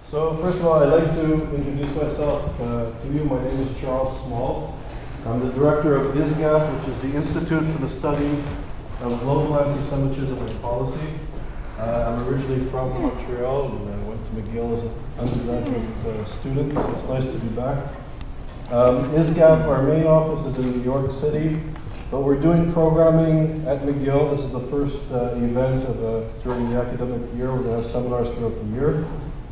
So first of all, I'd like to introduce myself to you. My name is Charles Small. I'm the director of ISGAP, which is the Institute for the Study of Global Anti-Semitism and Policy. I'm originally from Montreal and I went to McGill as an undergraduate student, so it's nice to be back. ISGAP, our main office is in New York City, but we're doing programming at McGill. This is the first event during the academic year. We're going to have seminars throughout the year.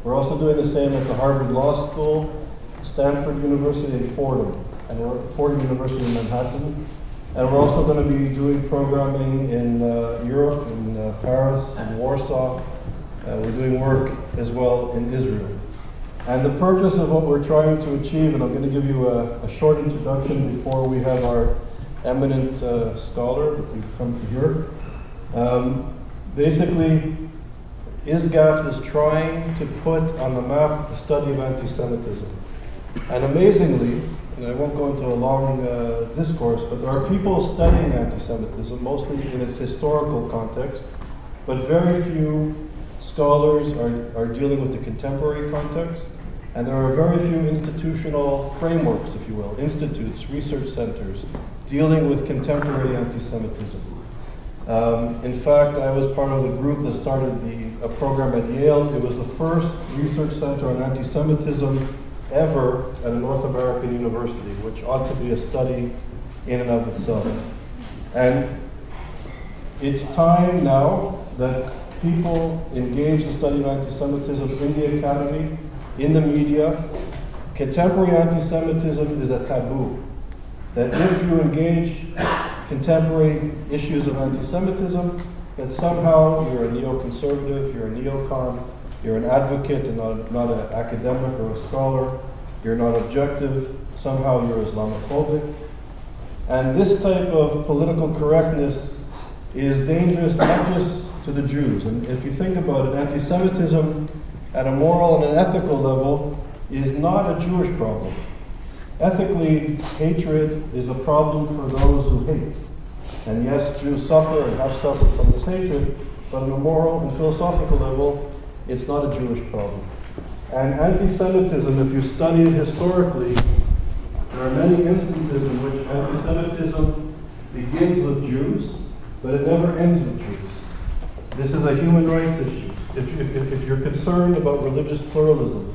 We're also doing the same at the Harvard Law School, Stanford University, and Fordham University in Manhattan. And we're also going to be doing programming in Europe, in Paris, in Warsaw. We're doing work as well in Israel. And the purpose of what we're trying to achieve, and I'm going to give you a short introduction before we have our eminent scholar that we've come to hear. Basically, ISGAP is trying to put on the map the study of anti-Semitism. And amazingly, and I won't go into a long discourse, but there are people studying anti-Semitism, mostly in its historical context, but very few scholars are dealing with the contemporary context, and there are very few institutional frameworks, if you will, institutes, research centers, dealing with contemporary anti-Semitism. In fact, I was part of the group that started a program at Yale. It was the first research center on anti-Semitism ever at a North American university, which ought to be a study in and of itself. And it's time now that people engage the study of anti-Semitism in the academy, in the media. Contemporary anti-Semitism is a taboo. That if you engage contemporary issues of anti-Semitism, that somehow you're a neoconservative, you're a neocon, you're an advocate and not an academic or a scholar, you're not objective, somehow you're Islamophobic. And this type of political correctness is dangerous not just to the Jews. And if you think about it, anti-Semitism at a moral and an ethical level is not a Jewish problem. Ethically, hatred is a problem for those who hate. And yes, Jews suffer and have suffered from this hatred, but on a moral and philosophical level, it's not a Jewish problem. And anti-Semitism, if you study it historically, there are many instances in which anti-Semitism begins with Jews, but it never ends with Jews. This is a human rights issue. If you're concerned about religious pluralism,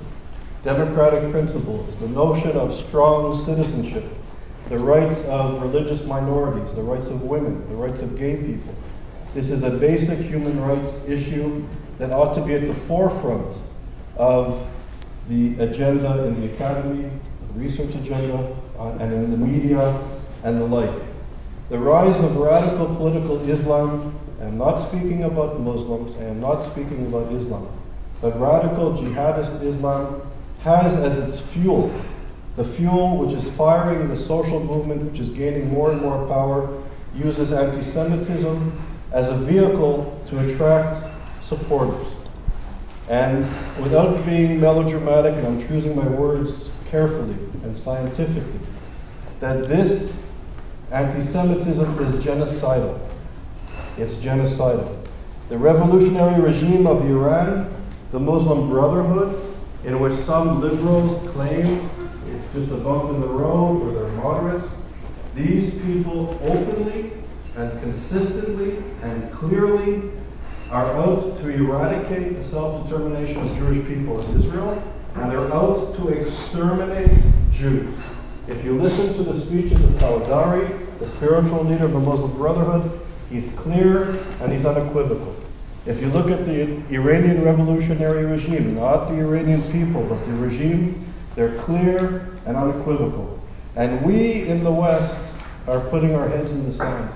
democratic principles, the notion of strong citizenship, the rights of religious minorities, the rights of women, the rights of gay people. This is a basic human rights issue that ought to be at the forefront of the agenda in the academy, the research agenda, and in the media, and the like. The rise of radical political Islam, I'm not speaking about Muslims, I am not speaking about Islam, but radical jihadist Islam has as its fuel, the fuel which is firing the social movement, which is gaining more and more power, uses anti-Semitism as a vehicle to attract supporters. And without being melodramatic, and I'm choosing my words carefully and scientifically, that this anti-Semitism is genocidal. It's genocidal. The revolutionary regime of Iran, the Muslim Brotherhood, in which some liberals claim it's just a bump in the road or they're moderates. These people openly and consistently and clearly are out to eradicate the self-determination of Jewish people in Israel, and they're out to exterminate Jews. If you listen to the speeches of Al-Dari, the spiritual leader of the Muslim Brotherhood, he's clear and he's unequivocal. If you look at the Iranian revolutionary regime, not the Iranian people, but the regime, they're clear and unequivocal. And we in the West are putting our heads in the sand.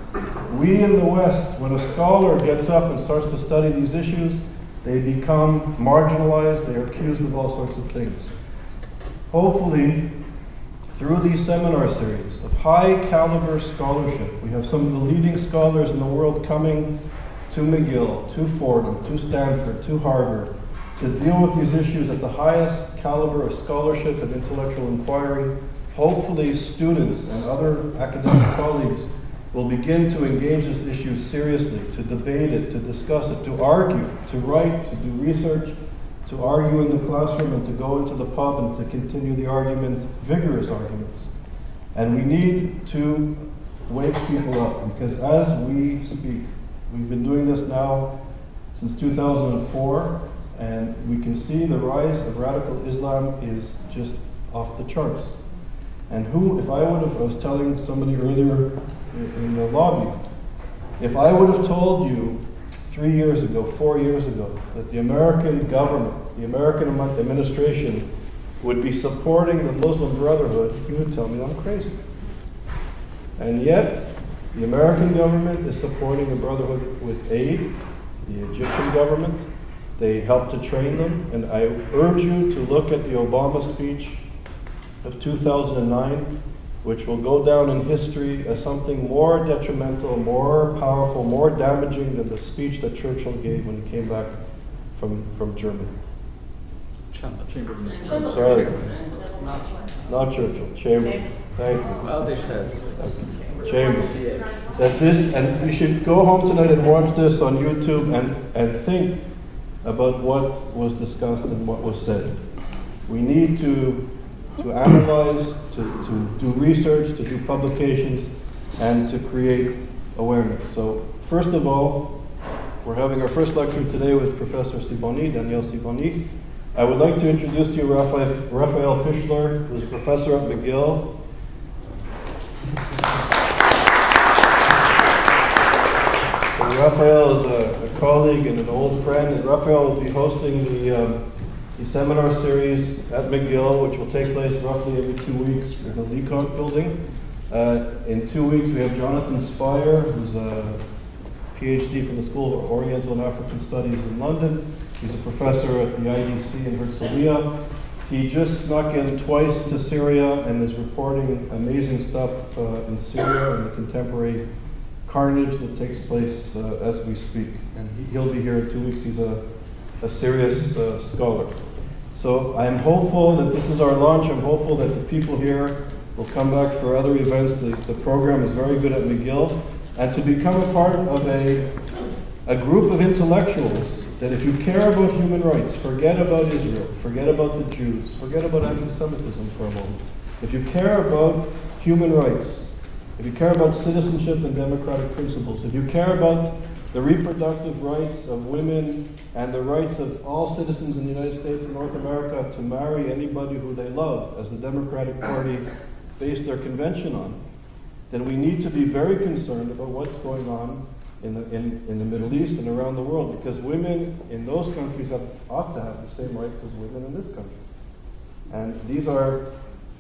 We in the West, when a scholar gets up and starts to study these issues, they become marginalized, they are accused of all sorts of things. Hopefully, through these seminar series of high caliber scholarship, we have some of the leading scholars in the world coming to McGill, to Fordham, to Stanford, to Harvard, to deal with these issues at the highest caliber of scholarship and intellectual inquiry. Hopefully students and other academic colleagues will begin to engage this issue seriously, to debate it, to discuss it, to argue, to write, to do research, to argue in the classroom and to go into the pub and to continue the argument, vigorous arguments. And we need to wake people up, because as we speak, we've been doing this now since 2004, and we can see the rise of radical Islam is just off the charts. And I was telling somebody earlier in the lobby, if I would have told you 3 years ago, 4 years ago, that the American government, the American administration would be supporting the Muslim Brotherhood, you would tell me I'm crazy. And yet, the American government is supporting the Brotherhood with aid, the Egyptian government. They help to train them, and I urge you to look at the Obama speech of 2009, which will go down in history as something more detrimental, more powerful, more damaging than the speech that Churchill gave when he came back from Germany. Chamberlain. Sorry, not Churchill, Chamberlain. Thank you. Well, they said. Chamberlain. That this, and you should go home tonight and watch this on YouTube and think about what was discussed and what was said. We need to analyze, to do research, to do publications, and to create awareness. So first of all, we're having our first lecture today with Professor Sibony, Daniel Sibony. I would like to introduce to you Raphael Fischler, who's a professor at McGill. So Raphael is a colleague and an old friend, and Raphael will be hosting the seminar series at McGill, which will take place roughly every 2 weeks in the Leacock building. In 2 weeks, we have Jonathan Spire, who's a PhD from the School of Oriental and African Studies in London. He's a professor at the IDC in Herzliya. He just snuck in twice to Syria and is reporting amazing stuff in Syria and the contemporary carnage that takes place as we speak. And he'll be here in 2 weeks. He's a serious scholar. So I'm hopeful that this is our launch. I'm hopeful that the people here will come back for other events. The program is very good at McGill. And to become a part of a group of intellectuals that if you care about human rights, forget about Israel, forget about the Jews, forget about anti-Semitism for a moment. If you care about human rights, if you care about citizenship and democratic principles, if you care about the reproductive rights of women and the rights of all citizens in the United States and North America to marry anybody who they love, as the Democratic Party based their convention on, then we need to be very concerned about what's going on in the Middle East and around the world, because women in those countries ought to have the same rights as women in this country. And these are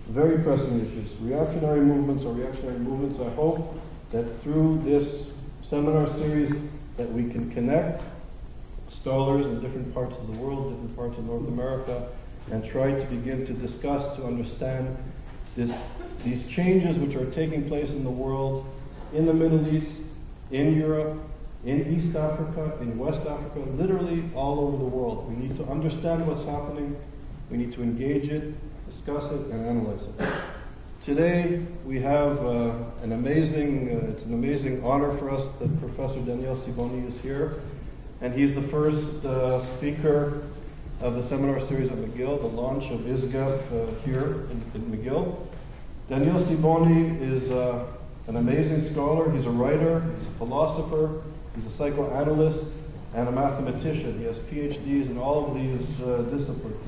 very pressing issues. Reactionary movements are reactionary movements. I hope that through this seminar series that we can connect scholars in different parts of the world, different parts of North America, and try to begin to discuss, to understand these changes which are taking place in the world, in the Middle East, in Europe, in East Africa, in West Africa, literally all over the world. We need to understand what's happening. We need to engage it, discuss it, and analyze it. Today, we have it's an amazing honor for us that Professor Daniel Sibony is here. And he's the first speaker of the seminar series at McGill, the launch of ISGAP here in McGill. Daniel Sibony is an amazing scholar. He's a writer, he's a philosopher, he's a psychoanalyst, and a mathematician. He has PhDs in all of these disciplines.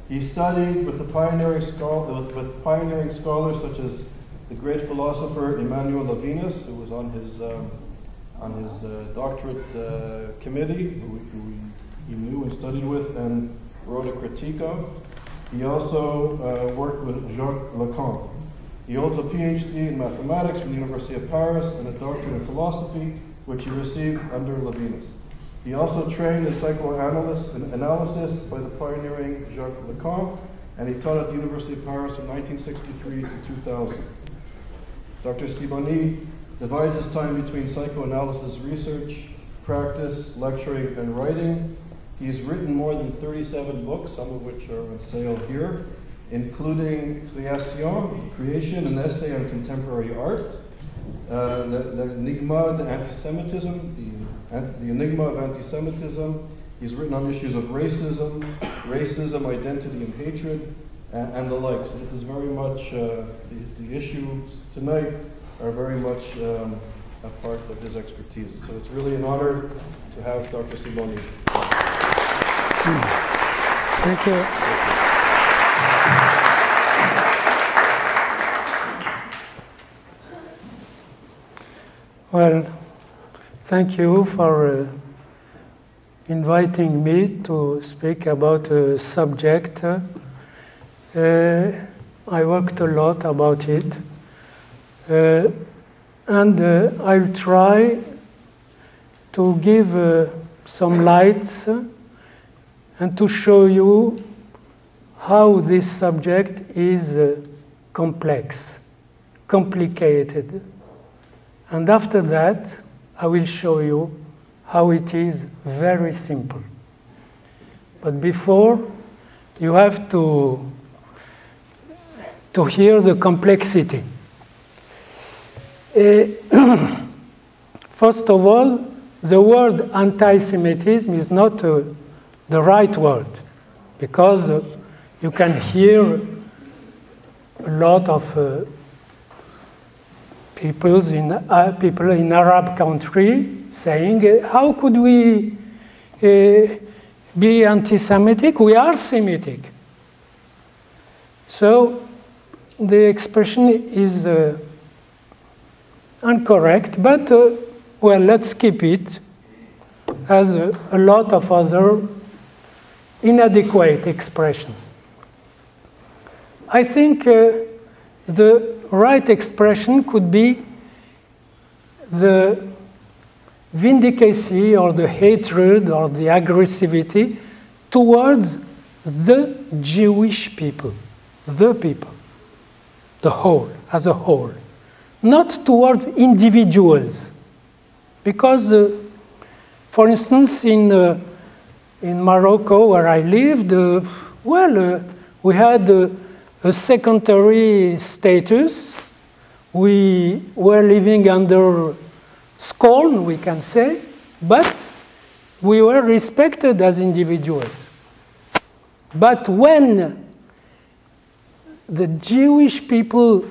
He studied with pioneering scholars such as the great philosopher Emmanuel Levinas, who was on his doctorate committee, who he knew and studied with and wrote a critique of. He also worked with Jacques Lacan. He holds a PhD in mathematics from the University of Paris and a doctorate in philosophy, which he received under Levinas. He also trained in psychoanalysis by the pioneering Jacques Lacan, and he taught at the University of Paris from 1963 to 2000. Dr. Sibony divides his time between psychoanalysis research, practice, lecturing, and writing. He's written more than 37 books, some of which are on sale here, including Creation, an essay on contemporary art, the Enigma of Antisemitism, the Enigma of Antisemitism, He's written on issues of racism, identity and hatred, and the like. So this is very much, the issues tonight are very much a part of his expertise. So it's really an honor to have Dr. Sibony. Thank you. Well, thank you for inviting me to speak about a subject. I worked a lot about it. And I'll try to give some lights and to show you how this subject is complex, complicated. And after that, I will show you how it is very simple. But before, you have to hear the complexity. First of all, the word anti-Semitism is not the right word, because you can hear a lot of people in Arab country saying, how could we be anti-Semitic? We are Semitic. So the expression is incorrect, but well, let's keep it as a lot of other inadequate expressions. I think the right expression could be the vindicacy or the hatred or the aggressivity towards the Jewish people, the whole, as a whole. Not towards individuals, because, for instance, in Morocco, where I lived, we had a secondary status. We were living under scorn, we can say, but we were respected as individuals. But when the Jewish people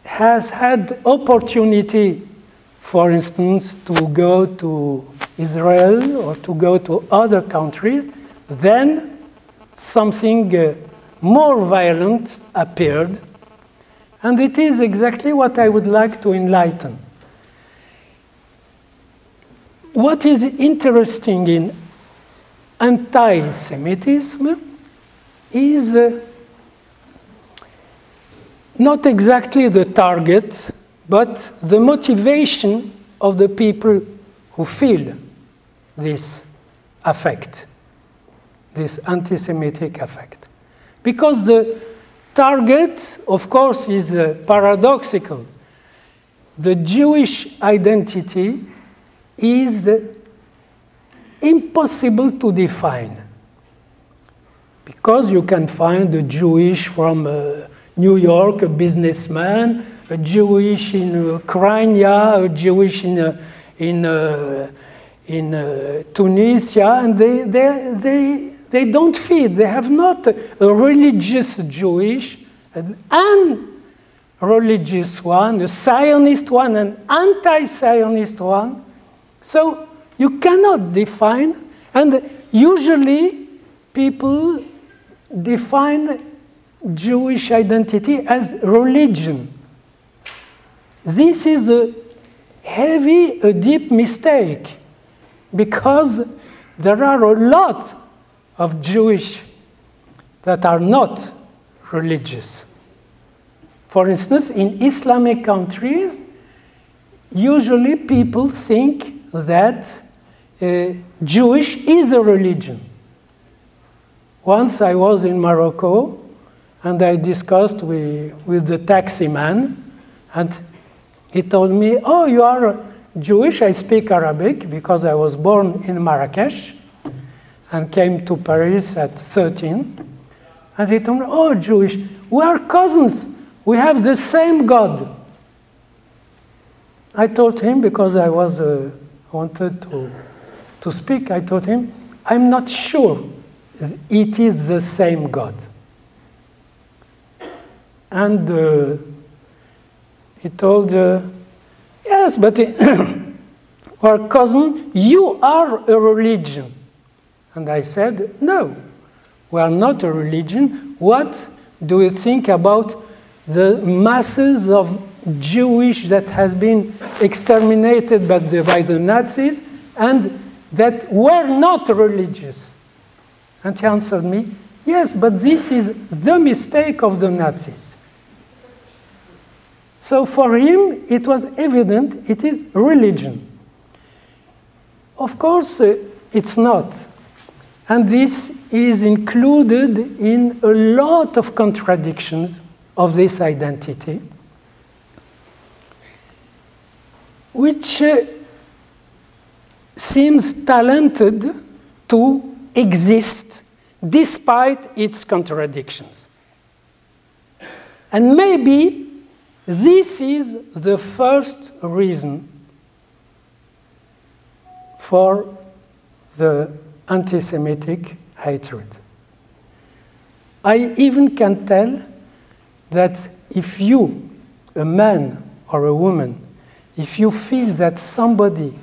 has had opportunity, for instance, to go to Israel or to go to other countries, then something more violent appeared. And it is exactly what I would like to enlighten. What is interesting in anti-Semitism is not exactly the target, but the motivation of the people who feel this affect, this anti-Semitic affect. Because the target, of course, is paradoxical. The Jewish identity is impossible to define. Because you can find a Jewish from New York, a businessman, a Jewish in Ukraine, a Jewish in Tunisia, and they don't fit. They have not a religious Jewish, an unreligious one, a Zionist one, an anti-Zionist one. So you cannot define, and usually people define Jewish identity as religion. This is a deep mistake, because there are a lot of Jewish that are not religious. For instance, in Islamic countries, usually people think that Jewish is a religion. Once I was in Morocco, and I discussed with the taxi man, and he told me, oh, you are Jewish? I speak Arabic, because I was born in Marrakesh and came to Paris at 13. And he told me, oh, Jewish, we are cousins. We have the same God. I told him, because I was wanted to to speak, I told him, I'm not sure it is the same God. And he told, yes, but our cousin, you are a religion. And I said, no, we are not a religion. What do you think about the masses of Jewish that has been exterminated by the Nazis and that were not religious? And he answered me, yes, but this is the mistake of the Nazis. So for him, it was evident it is religion. Of course, it's not. And this is included in a lot of contradictions of this identity, which seems talented to exist despite its contradictions. And maybe this is the first reason for the anti-Semitic hatred. I even can tell that if you, a man or a woman, if you feel that somebody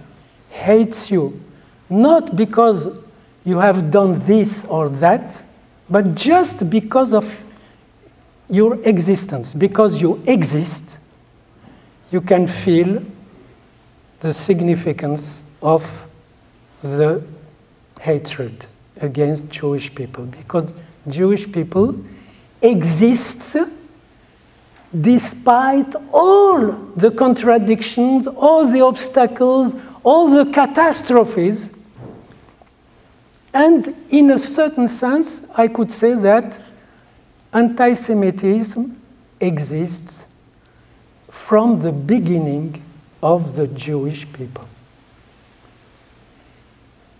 hates you, not because you have done this or that, but just because of your existence, because you exist, you can feel the significance of the hatred against Jewish people, because Jewish people exists despite all the contradictions, all the obstacles, all the catastrophes. And in a certain sense, I could say that anti-Semitism exists from the beginning of the Jewish people.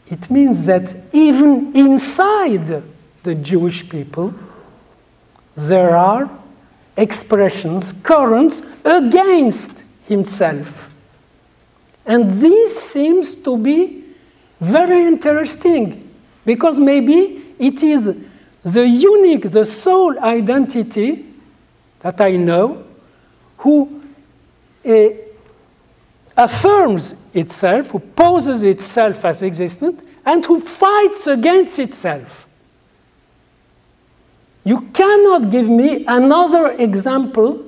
It means that even inside the Jewish people, there are expressions, currents against himself. And this seems to be very interesting, because maybe it is the unique, the sole identity that I know who affirms itself, who poses itself as existent, and who fights against itself. You cannot give me another example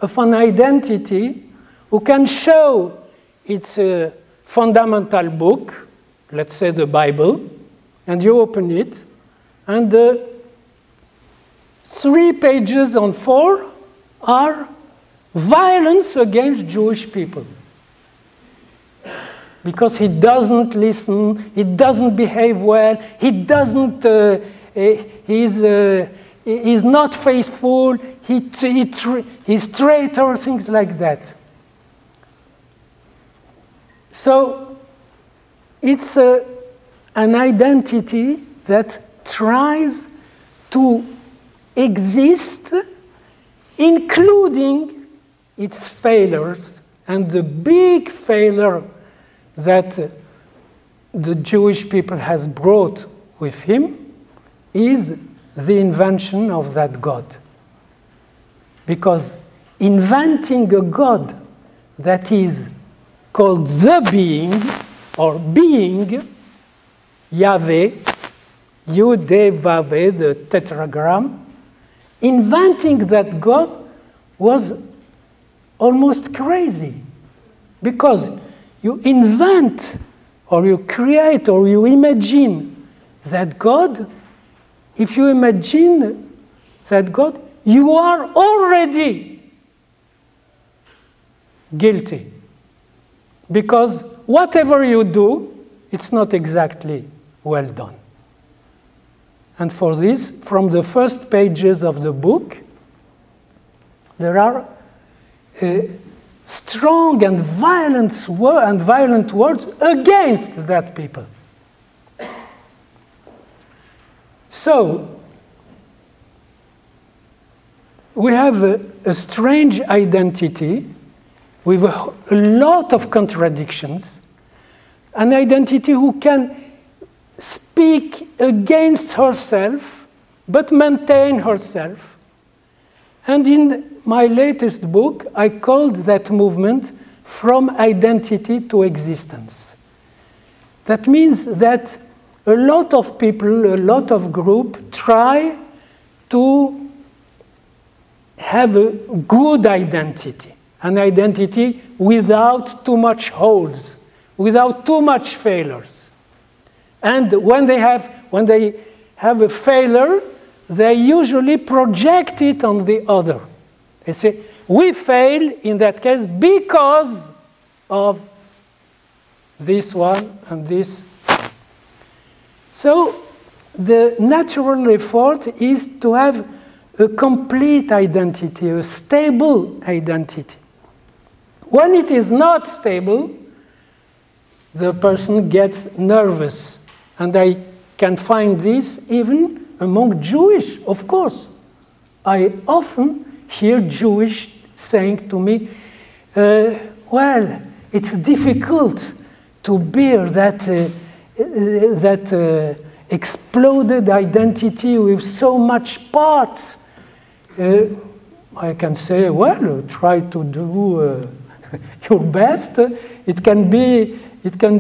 of an identity who can show its fundamental book, let's say the Bible, and you open it, and 3 pages on 4 are violence against Jewish people. Because he doesn't listen, he doesn't behave well, he doesn't, he's not faithful, he's traitor, things like that. So it's an identity that tries to exist, including its failures, and the big failure that the Jewish people has brought with him is the invention of that God. Because inventing a God that is called the being, or being, Yahweh, Yud-He-Vav-He, the tetragram, inventing that God was almost crazy. Because you invent, or you create, or you imagine that God. If you imagine that God, you are already guilty. Because whatever you do, it's not exactly well done. And for this, from the first pages of the book, there are strong and violent words against that people. So, we have a strange identity with a lot of contradictions, an identity who can speak against herself, but maintain herself. And in my latest book, I called that movement From Identity to Existence. That means that a lot of people, a lot of groups try to have a good identity, an identity without too much holes, without too much failures. And when they have a failure, they usually project it on the other. They say, we fail in that case because of this one and this. So the natural effort is to have a complete identity, a stable identity. When it is not stable, the person gets nervous. And I can find this even among Jewish, of course. I often hear Jewish saying to me, well, it's difficult to bear that exploded identity with so much parts. I can say, well, try to do your best. It can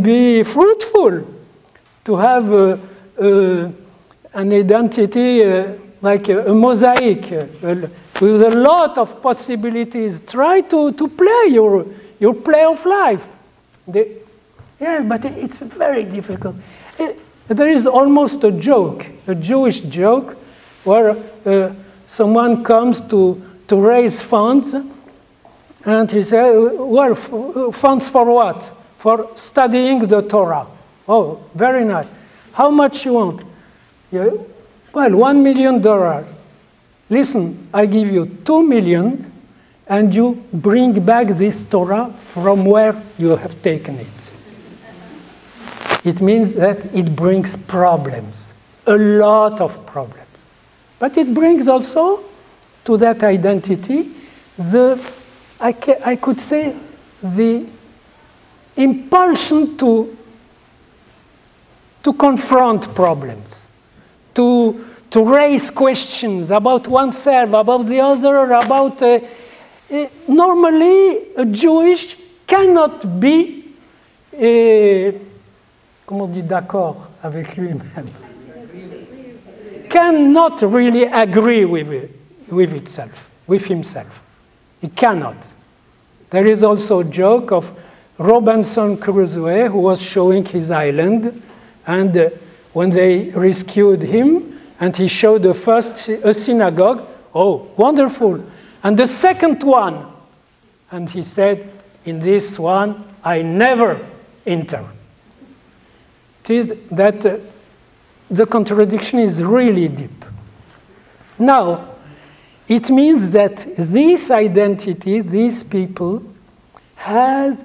be fruitful to have an identity like a mosaic with a lot of possibilities. Try to play your play of life. Yes, but it's very difficult. There is almost a joke, a Jewish joke, where someone comes to raise funds, and he says, well, funds for what? For studying the Torah. Oh, very nice. How much you want? Yeah, well, $1 million. Listen, I give you $2 million, and you bring back this Torah from where you have taken it. It means that it brings problems, a lot of problems. But it brings also to that identity I could say, the impulsion to confront problems, to raise questions about oneself, about the other, about... normally, a Jewish cannot be... comment on dit d'accord avec lui-même? Cannot really agree with itself, with himself. He cannot. There is also a joke of Robinson Crusoe, who was showing his island, and when they rescued him, and he showed a synagogue, oh, wonderful. And the second one, and he said, in this one, I never enter. It is that the contradiction is really deep. Now, it means that this identity, these people, has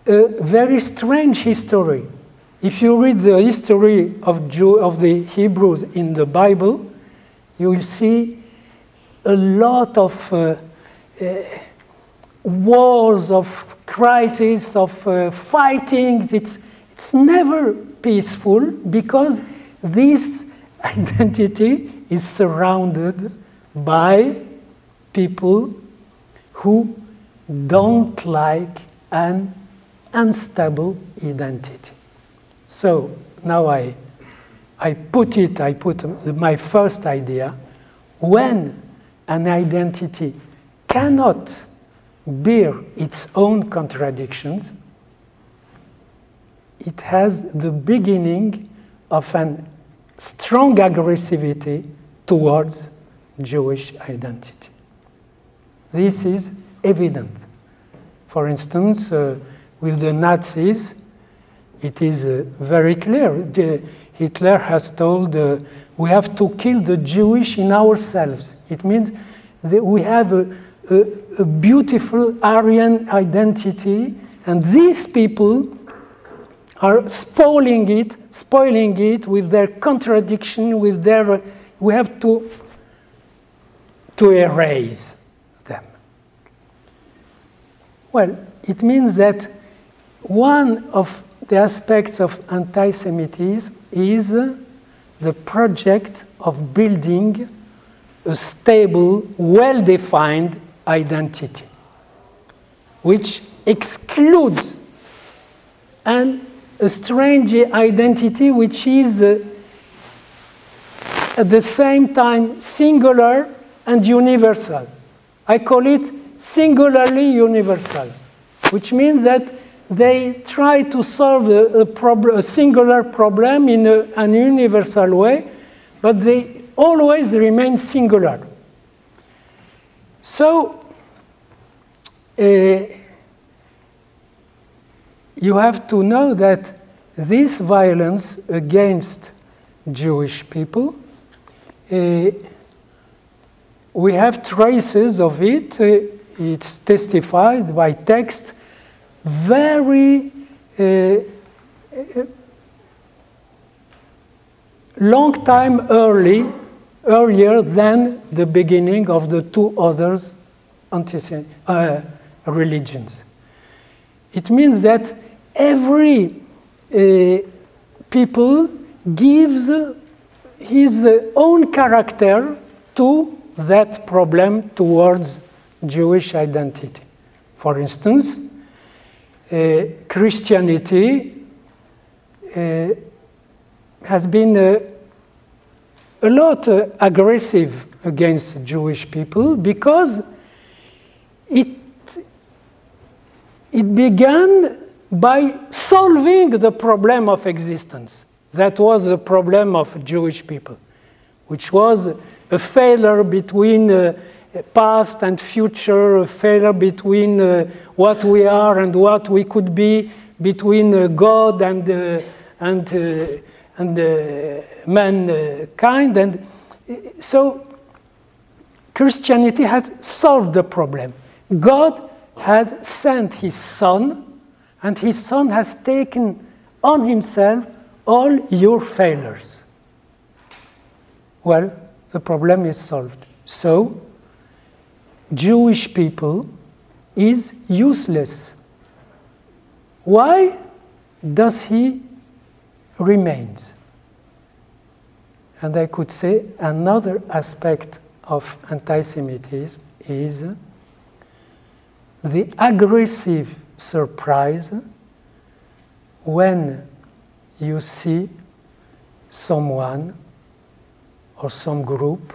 a very strange history. If you read the history of the Hebrews in the Bible, you will see a lot of wars, of crises, of fighting. It's never peaceful because this identity is surrounded by people who don't like an unstable identity. So now I put my first idea. When an identity cannot bear its own contradictions, it has the beginning of a strong aggressivity towards Jewish identity. This is evident. For instance, with the Nazis, it is very clear. Hitler has told, we have to kill the Jewish in ourselves. It means that we have a beautiful Aryan identity, and these people are spoiling it with their contradiction, with their... We have to erase them. Well, it means that one of the aspects of anti-Semitism is the project of building a stable, well-defined identity, which excludes a strange identity which is at the same time singular and universal. I call it singularly universal, which means that they try to solve a singular problem in an universal way, but they always remain singular. So, you have to know that this violence against Jewish people, we have traces of it. It's testified by text very long time earlier than the beginning of the two others religions. It means that every people gives his own character to that problem towards Jewish identity. For instance, Christianity has been a lot aggressive against Jewish people because it began by solving the problem of existence. That was the problem of Jewish people, which was a failure between past and future, a failure between what we are and what we could be, between God and mankind. And so Christianity has solved the problem. God has sent his Son, and his Son has taken on himself all your failures. Well, the problem is solved. So, Jewish people is useless. Why does he remain? And I could say another aspect of anti-Semitism is the aggressive surprise when you see someone or some group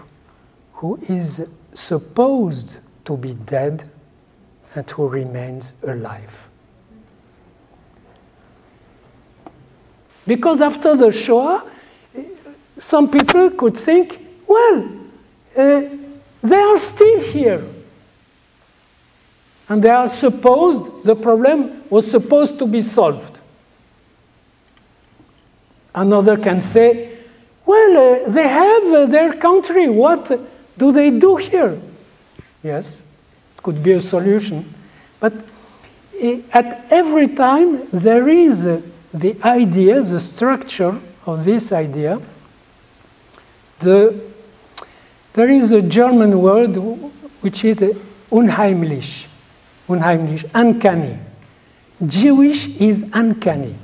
who is supposed to be dead and who remains alive. Because after the Shoah, some people could think, well, they are still here. And they are supposed, the problem was supposed to be solved. Another can say, well, they have their country, what do they do here? Yes, it could be a solution. But at every time there is the idea, the structure of this idea. There is a German word which is unheimlich. Unheimlich, uncanny. Jewish is uncanny.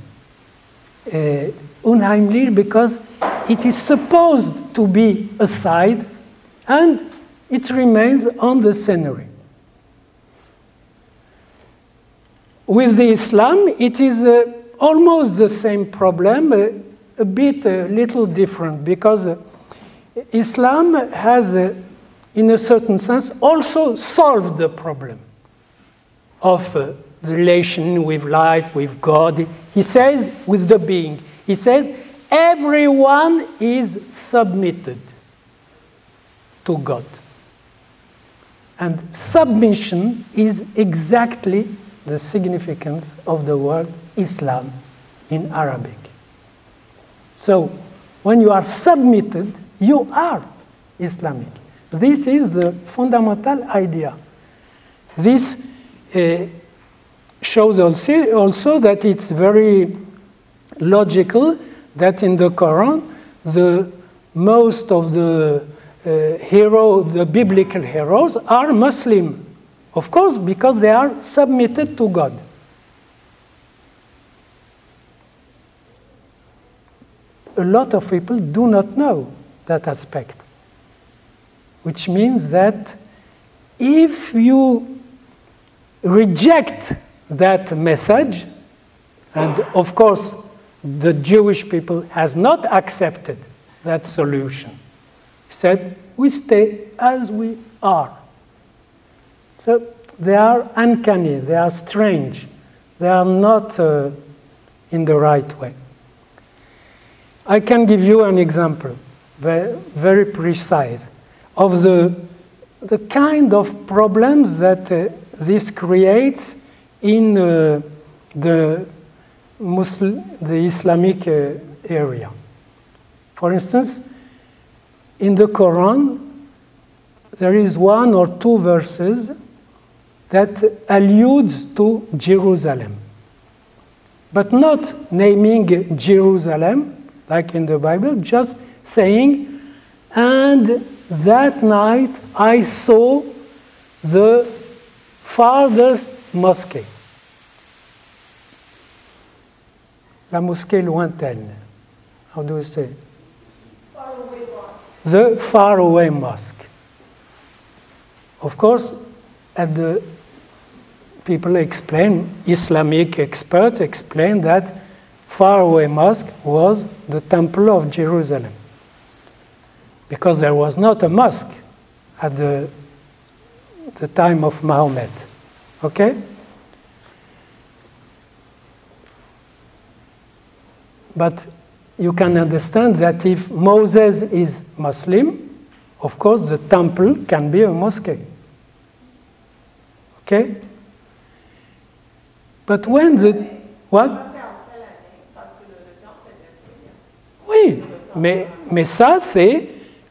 Unheimlich because it is supposed to be aside and it remains on the scenery. With the Islam, it is almost the same problem, a little different, because Islam has, in a certain sense, also solved the problem of the relation with life, with God. He says, with the being, he says, everyone is submitted to God. And submission is exactly the significance of the word Islam in Arabic. So, when you are submitted, you are Islamic. This is the fundamental idea. This shows also that it's very logical that in the Quran, most of the the biblical heroes are Muslim. Of course, because they are submitted to God. a lot of people do not know that aspect. Which means that if you reject that message, and of course the Jewish people has not accepted that solution, said we stay as we are. So they are uncanny, they are strange, they are not in the right way. I can give you an example, very precise, of the kind of problems that this creates in the Islamic area. For instance, in the Quran, there is 1 or 2 verses that alludes to Jerusalem, but not naming Jerusalem, like in the Bible, just saying, and that night I saw the farthest mosque. La mosquée lointaine. How do you say? Faraway mosque. The faraway mosque. Of course, people explain, Islamic experts explain that faraway mosque was the Temple of Jerusalem, because there was not a mosque at the time of Muhammad. Okay? But you can understand that if Moses is Muslim, of course the temple can be a mosque. Okay? But when the... What? Oui, mais ça c'est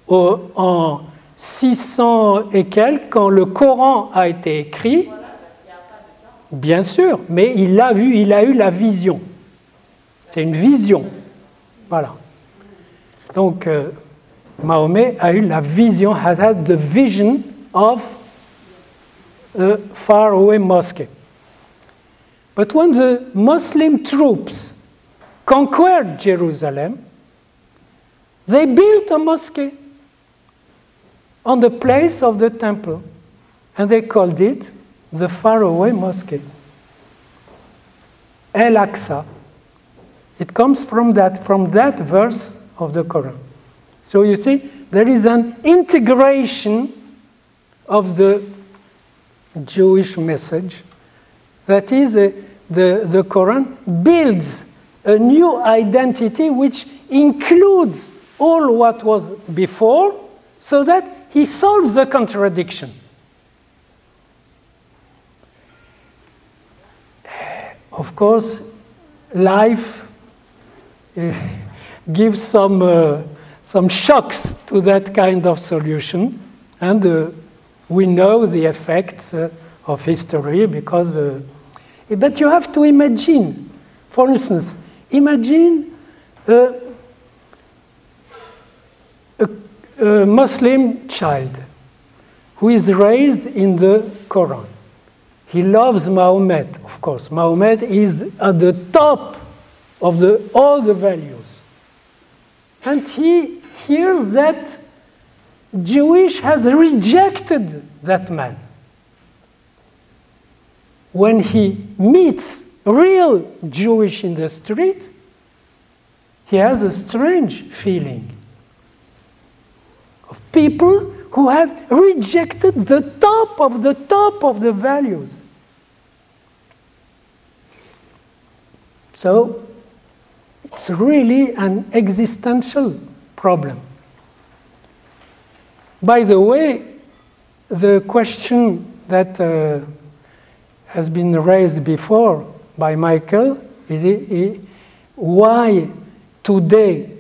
en 600 et quelques, quand le Coran a été écrit, bien sûr, mais il a eu la vision. C'est une vision. Voilà. Donc, Mahomet a eu la vision, has had the vision of a faraway mosque. But when the Muslim troops conquered Jerusalem, they built a mosque on the place of the temple, and they called it the faraway mosque. El-Aqsa. It comes from that verse of the Quran. So you see, there is an integration of the Jewish message. That is, the Quran builds a new identity which includes all what was before, so that he solves the contradiction. Of course, life gives some shocks to that kind of solution, and we know the effects of history, because but you have to imagine, for instance, imagine a Muslim child who is raised in the Quran. He loves Muhammad, of course. Muhammad is at the top of all the values. And he hears that Jewish has rejected that man. When he meets real Jewish in the street, he has a strange feeling of people who have rejected the top of the values. So it's really an existential problem. By the way, the question that has been raised before by Michael is why today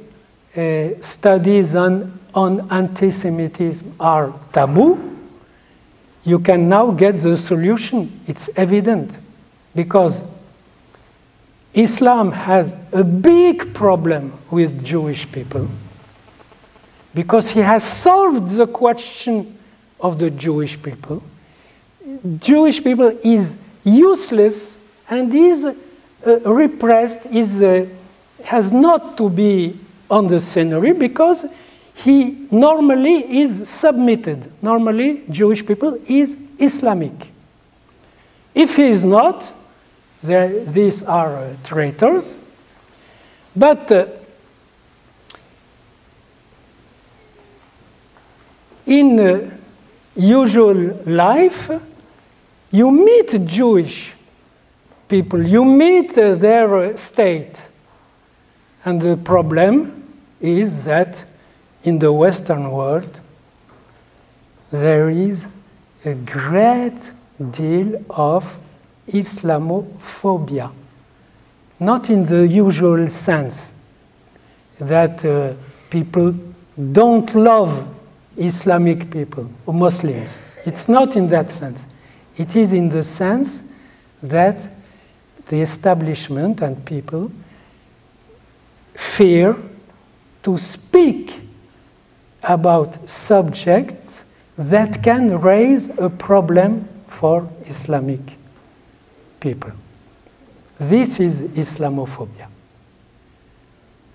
studies on anti-Semitism are taboo. You can now get the solution. It's evident, because Islam has a big problem with Jewish people, because he has solved the question of the Jewish people. Jewish people is useless and is repressed, has not to be on the scenery because he normally is submitted. Normally, Jewish people is Islamic. If he is not, these are traitors. But in usual life, you meet Jewish people, you meet their state. And the problem is that in the Western world, there is a great deal of Islamophobia. Not in the usual sense that people don't love Islamic people or Muslims. It's not in that sense. It is in the sense that the establishment and people fear to speak about subjects that can raise a problem for Islamic people. This is Islamophobia.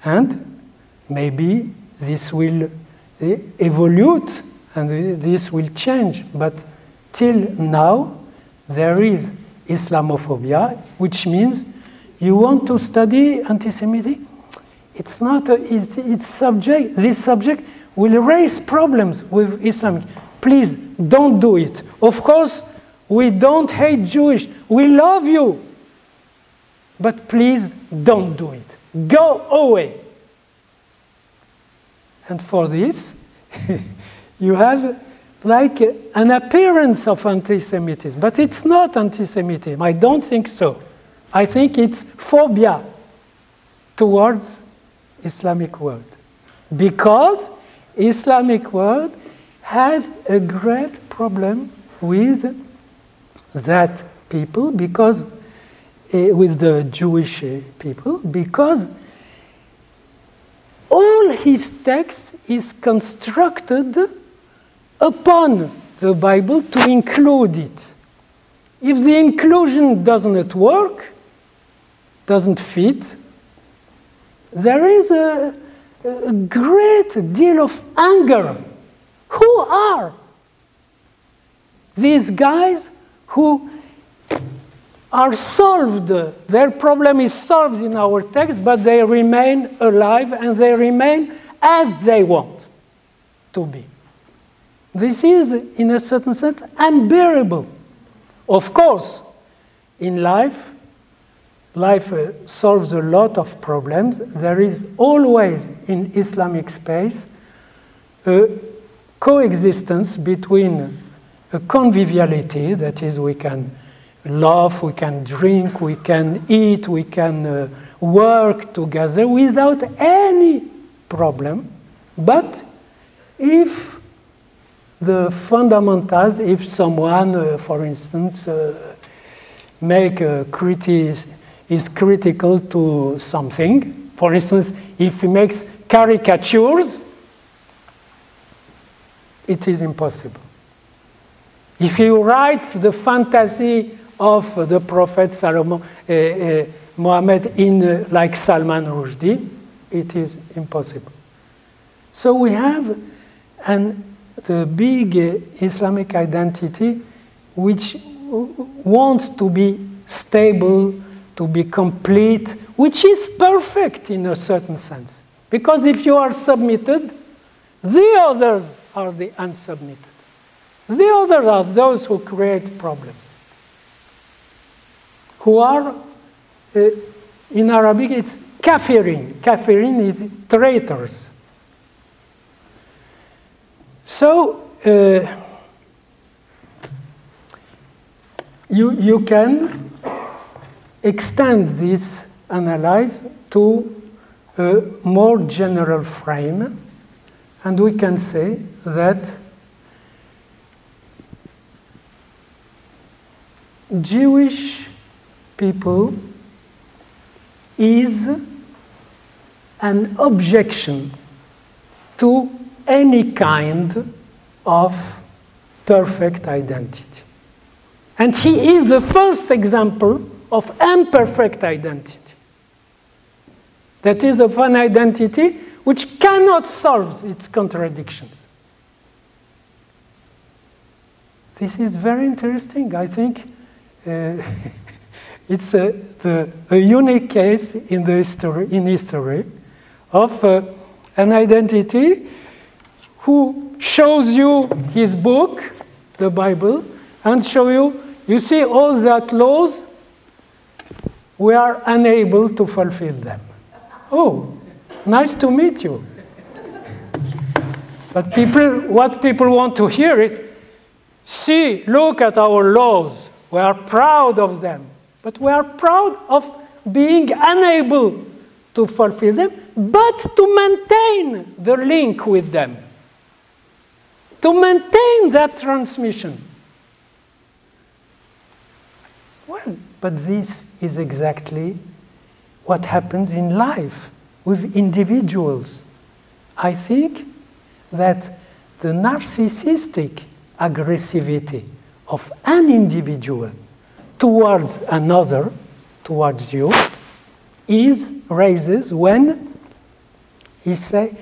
And maybe this will evolve and this will change, but till now there is Islamophobia, which means you want to study antisemitism. It's not it's subject. This subject will raise problems with Islam. Please don't do it. Of course, we don't hate Jewish. We love you. But please don't do it. Go away. And for this, you have like an appearance of anti-Semitism. But it's not anti-Semitism. I don't think so. I think it's phobia towards Islamic world. Because Islamic world has a great problem with that people, because with the Jewish people, because all his text is constructed upon the Bible to include it. If the inclusion doesn't work, doesn't fit, there is a great deal of anger. Who are these guys who are solved? Their problem is solved in our text, but they remain alive and they remain as they want to be. This is, in a certain sense, unbearable. Of course, in life solves a lot of problems. There is always, in Islamic space, a coexistence between a conviviality, that is, we can laugh, we can drink, we can eat, we can work together without any problem. But if the fundamentals, if someone, for instance, is critical to something, for instance, if he makes caricatures, it is impossible. If he writes the fantasy of the Prophet Muhammad in like Salman Rushdie, it is impossible. So we have the big Islamic identity which wants to be stable, to be complete, which is perfect in a certain sense. Because if you are submitted, the others are the unsubmitted. The others are those who create problems. Who are, in Arabic, it's kafirin. Kafirin is traitors. So, you can extend this analysis to a more general frame, and we can say that Jewish people is an objection to any kind of perfect identity. And he is the first example of imperfect identity. That is, of an identity which cannot solve its contradictions. This is very interesting. I think it's a unique case in history of an identity who shows you his book, the Bible, and show you, you see all that laws, we are unable to fulfill them. Oh, nice to meet you. But what people want to hear is, see, look at our laws. We are proud of them. But we are proud of being unable to fulfill them, but to maintain the link with them. To maintain that transmission. Well, but this is exactly what happens in life with individuals. I think that the narcissistic aggressivity of an individual towards another, towards you, raises when he sees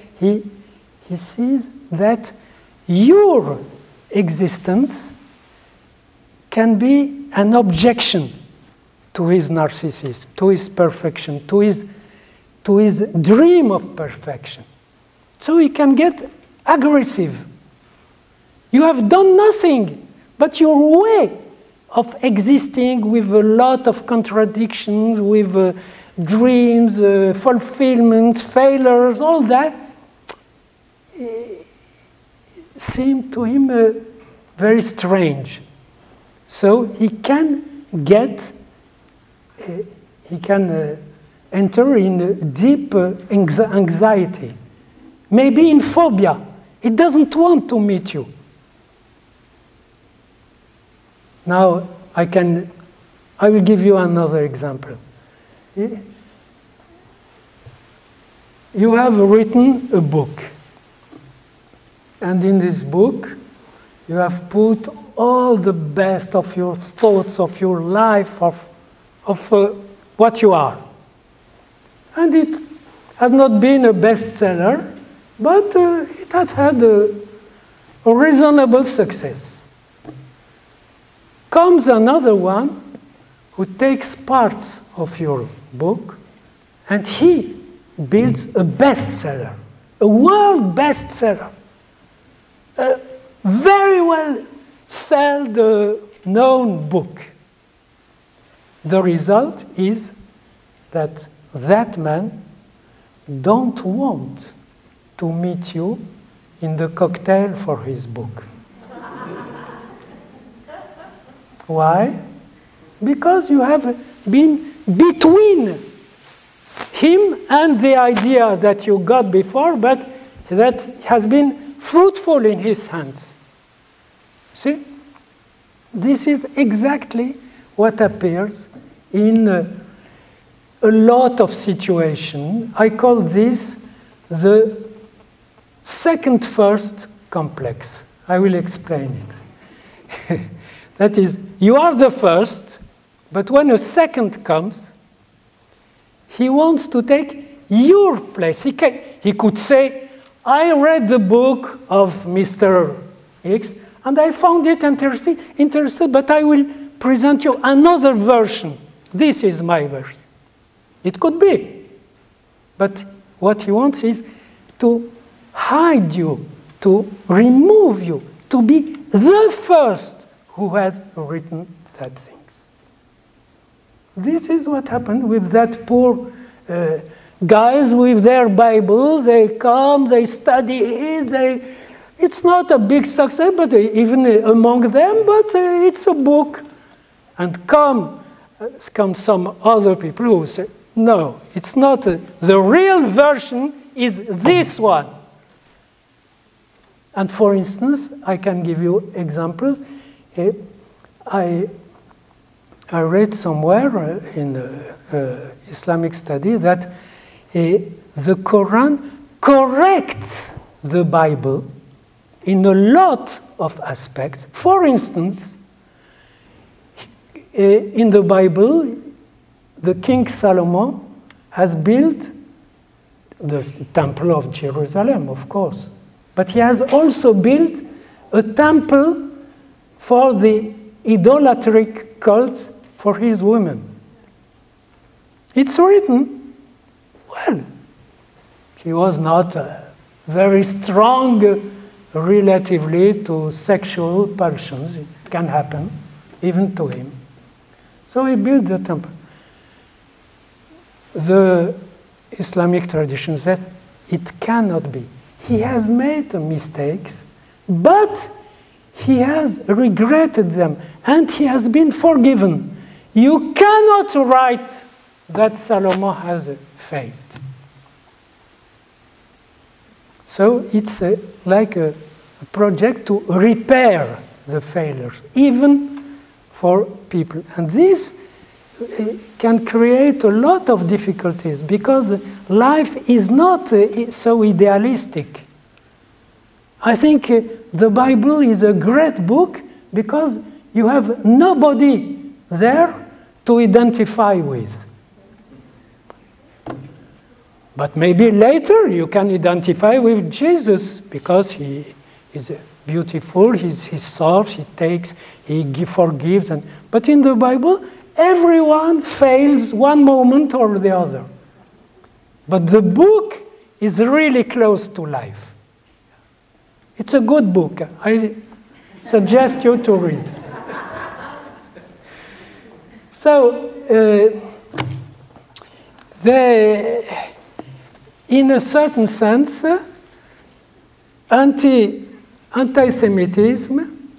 that your existence can be an objection to his narcissism, to his perfection, to his dream of perfection. So he can get aggressive. You have done nothing, but your way of existing with a lot of contradictions, with dreams, fulfillments, failures, all that, seemed to him very strange. So he can enter in deep anxiety, maybe in phobia. He doesn't want to meet you. Now, I will give you another example. You have written a book. And in this book, you have put all the best of your thoughts, of your life, of what you are. And it has not been a bestseller, but it has had a reasonable success. Comes another one who takes parts of your book and he builds a bestseller, a world bestseller, a very well known book. The result is that that man don't want to meet you in the cocktail for his book. Why? Because you have been between him and the idea that you got before, but that has been fruitful in his hands. See? This is exactly what appears in a lot of situations. I call this the second first complex. I will explain it. That is, you are the first, but when a second comes, he wants to take your place. He could say, I read the book of Mr. X, and I found it interesting, but I will present you another version. This is my version. It could be. But what he wants is to hide you, to remove you, to be the first who has written that things. This is what happened with that poor guys with their Bible. They come, they study it, it's not a big success, but even among them, but it's a book. And come some other people who say, no, it's not. The real version is this one. And for instance, I can give you examples. I read somewhere in Islamic study that the Quran corrects the Bible in a lot of aspects. For instance, in the Bible, the King Solomon has built the Temple of Jerusalem, of course. But he has also built a temple for the idolatric cult for his women. It's written, well, he was not very strong relatively to sexual pulsions. It can happen, even to him. So he built the temple. The Islamic tradition said it cannot be. He has made mistakes, but he has regretted them, and he has been forgiven. You cannot write that Solomon has failed. So it's like a project to repair the failures, even for people. And this can create a lot of difficulties because life is not so idealistic. I think the Bible is a great book because you have nobody there to identify with. But maybe later you can identify with Jesus because he is beautiful, he solves, he takes, he forgives. But in the Bible, everyone fails one moment or the other. But the book is really close to life. It's a good book. I suggest you to read. So, in a certain sense, anti-Semitism,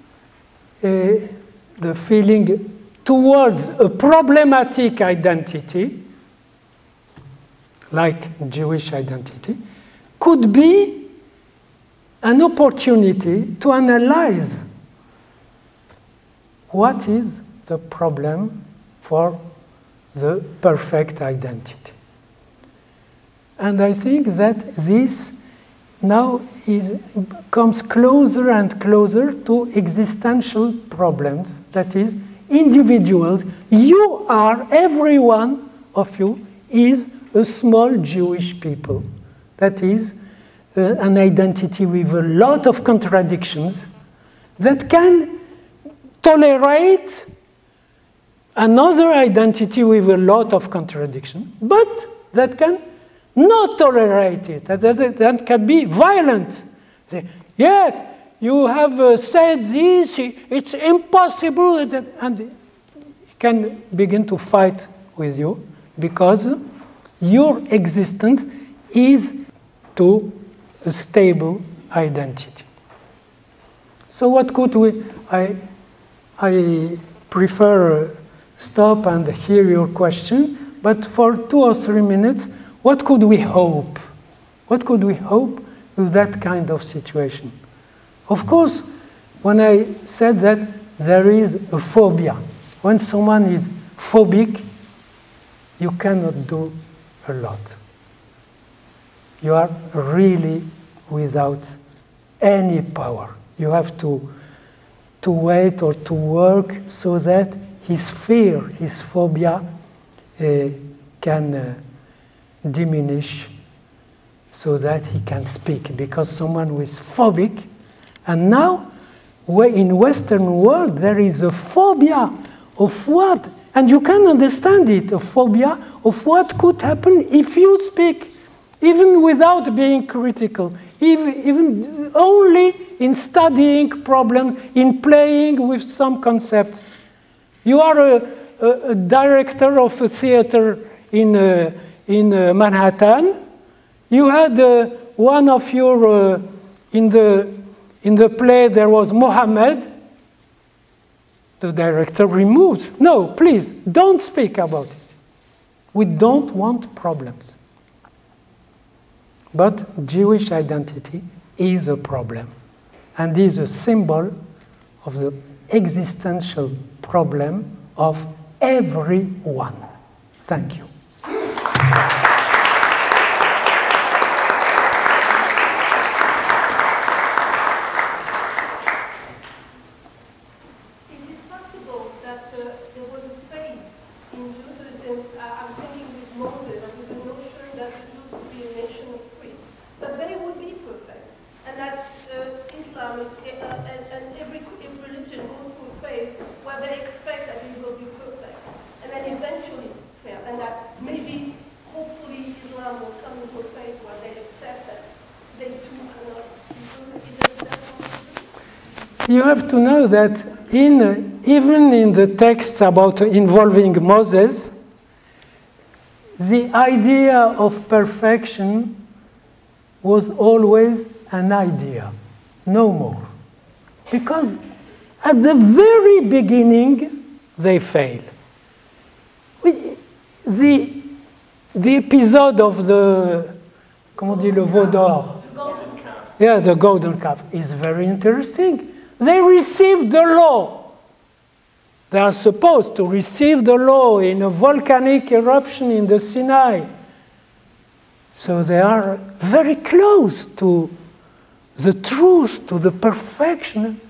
the feeling towards a problematic identity, like Jewish identity, could be an opportunity to analyze what is the problem for the perfect identity. And I think that this now comes closer and closer to existential problems, that is, individuals. You are, every one of you is a small Jewish people. That is an identity with a lot of contradictions that can tolerate another identity with a lot of contradiction, but that can not tolerate it, that can be violent. Say, yes, you have said this, it's impossible, and it can begin to fight with you because your existence is to a stable identity. So what could we, I prefer stop and hear your question, but for 2 or 3 minutes, what could we hope? What could we hope with that kind of situation? Of course, when I said that there is a phobia, when someone is phobic, you cannot do a lot. You are really without any power. You have to wait or to work so that his fear, his phobia can diminish so that he can speak. Because someone who is phobic, and now in Western world there is a phobia of what? And you can understand it, a phobia of what could happen if you speak, even without being critical, even only in studying problems, in playing with some concepts. You are a director of a theater in Manhattan. You had one of your, in the play there was Mohammed. The director removed. No, please, don't speak about it. We don't want problems. But Jewish identity is a problem and is a symbol of the existential problem of everyone. Thank you. Is it possible that there was a phase in Judaism, I'm thinking with Moses, with the notion that Jews would be a nation of You have to know that even in the texts about involving Moses, the idea of perfection was always an idea, no more. Because at the very beginning, they fail. The episode of the, comment on dit, le veau d'or? The golden calf. Yeah, the golden calf is very interesting. They received the law. They are supposed to receive the law in a volcanic eruption in the Sinai. So they are very close to the truth, to the perfection.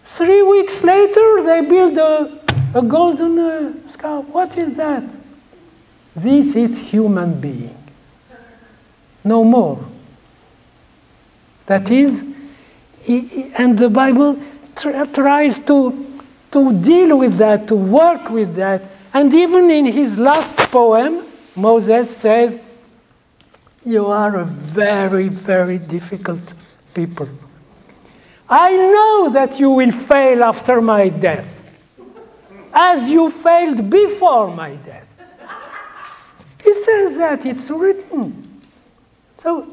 3 weeks later, they build a golden calf. What is that? This is human being. No more. That is, and the Bible tries to deal with that, to work with that. And even in his last poem, Moses says, you are a very, very difficult people. I know that you will fail after my death, as you failed before my death. He says that, it's written. So